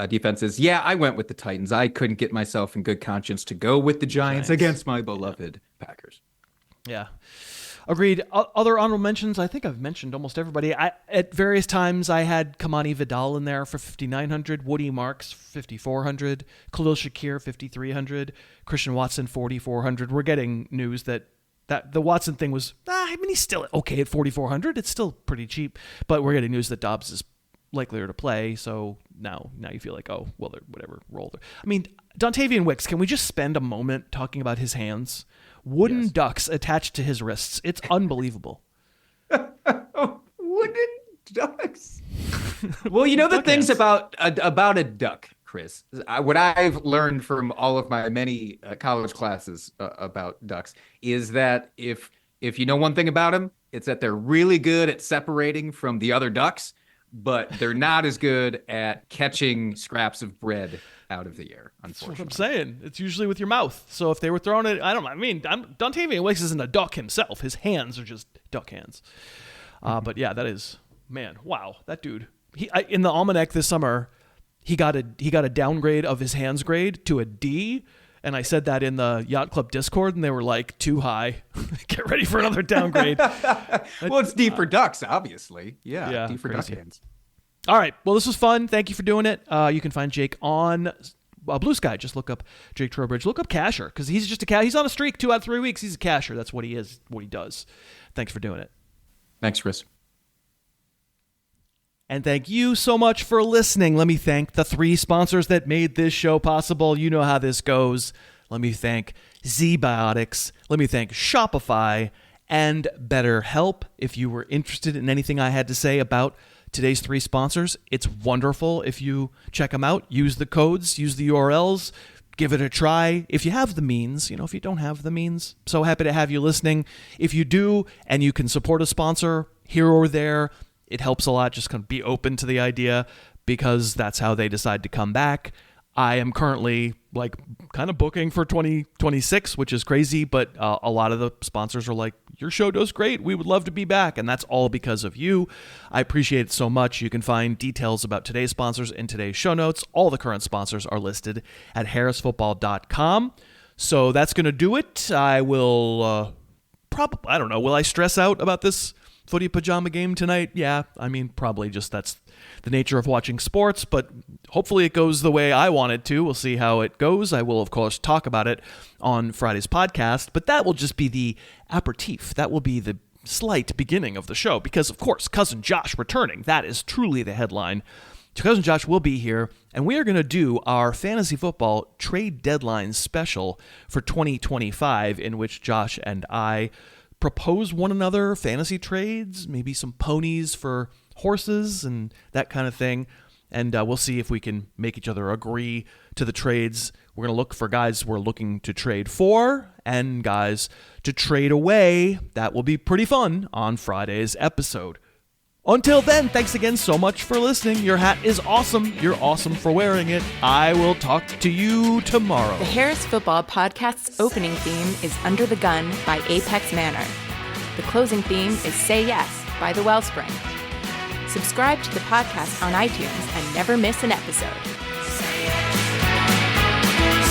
defenses. Yeah, I went with the Titans. I couldn't get myself in good conscience to go with the Giants against my beloved Packers. Yeah. Agreed. Other honorable mentions, I think I've mentioned almost everybody. At various times, I had Kamani Vidal in there for 5,900, Woody Marks 5,400, Khalil Shakir 5,300, Christian Watson 4,400. We're getting news that the Watson thing was, he's still okay at 4,400. It's still pretty cheap, but we're getting news that Dobbs is likelier to play. So now you feel like, oh, well, whatever, roll. I mean, Dontavian Wicks, can we just spend a moment talking about his hands? Wooden ducks attached to his wrists. It's unbelievable. Wooden ducks. Well, the things about a duck, Chris. What I've learned from all of my many college classes about ducks is that if you know one thing about them, it's that they're really good at separating from the other ducks, but they're not as good at catching scraps of bread out of the air, unfortunately. That's what I'm saying. It's usually with your mouth. So if they were throwing it, Dontavian Wicks isn't a duck himself. His hands are just duck hands. But yeah, that is, man, wow. That dude, in the almanac this summer, he got a downgrade of his hands grade to a D. And I said that in the Yacht Club Discord, and they were like, too high. Get ready for another downgrade. Well, it's D for ducks, obviously. Yeah, D for duck hands. All right. Well, this was fun. Thank you for doing it. You can find Jake on Blue Sky. Just look up Jake Trowbridge. Look up Casher, because he's just he's on a streak 2 out of 3 weeks. He's a casher. That's what he is, what he does. Thanks for doing it. Thanks, Chris. And thank you so much for listening. Let me thank the 3 sponsors that made this show possible. You know how this goes. Let me thank ZBiotics. Let me thank Shopify and BetterHelp. If you were interested in anything I had to say about today's 3 sponsors, it's wonderful if you check them out. Use the codes, use the URLs, give it a try. If you have the means, if you don't have the means, so happy to have you listening. If you do, and you can support a sponsor here or there, it helps a lot. Just kind of be open to the idea, because that's how they decide to come back. I am currently kind of booking for 2026, which is crazy, but a lot of the sponsors are like, your show does great. We would love to be back. And that's all because of you. I appreciate it so much. You can find details about today's sponsors in today's show notes. All the current sponsors are listed at harrisfootball.com. So that's going to do it. I will I don't know. Will I stress out about this footy pajama game tonight? Yeah, I mean, probably just that's the nature of watching sports, but hopefully it goes the way I want it to. We'll see how it goes. I will, of course, talk about it on Friday's podcast, but that will just be the aperitif. That will be the slight beginning of the show because, of course, Cousin Josh returning. That is truly the headline. Cousin Josh will be here, and we are going to do our fantasy football trade deadline special for 2025, in which Josh and I propose one another fantasy trades, maybe some ponies for horses and that kind of thing. And we'll see if we can make each other agree to the trades. We're going to look for guys we're looking to trade for and guys to trade away. That will be pretty fun on Friday's episode. Until then, thanks again so much for listening. Your hat is awesome. You're awesome for wearing it. I will talk to you tomorrow. The Harris Football Podcast's opening theme is Under the Gun by Apex Manor. The closing theme is Say Yes by The Wellspring. Subscribe to the podcast on iTunes and never miss an episode. Say yes.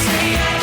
Say yes.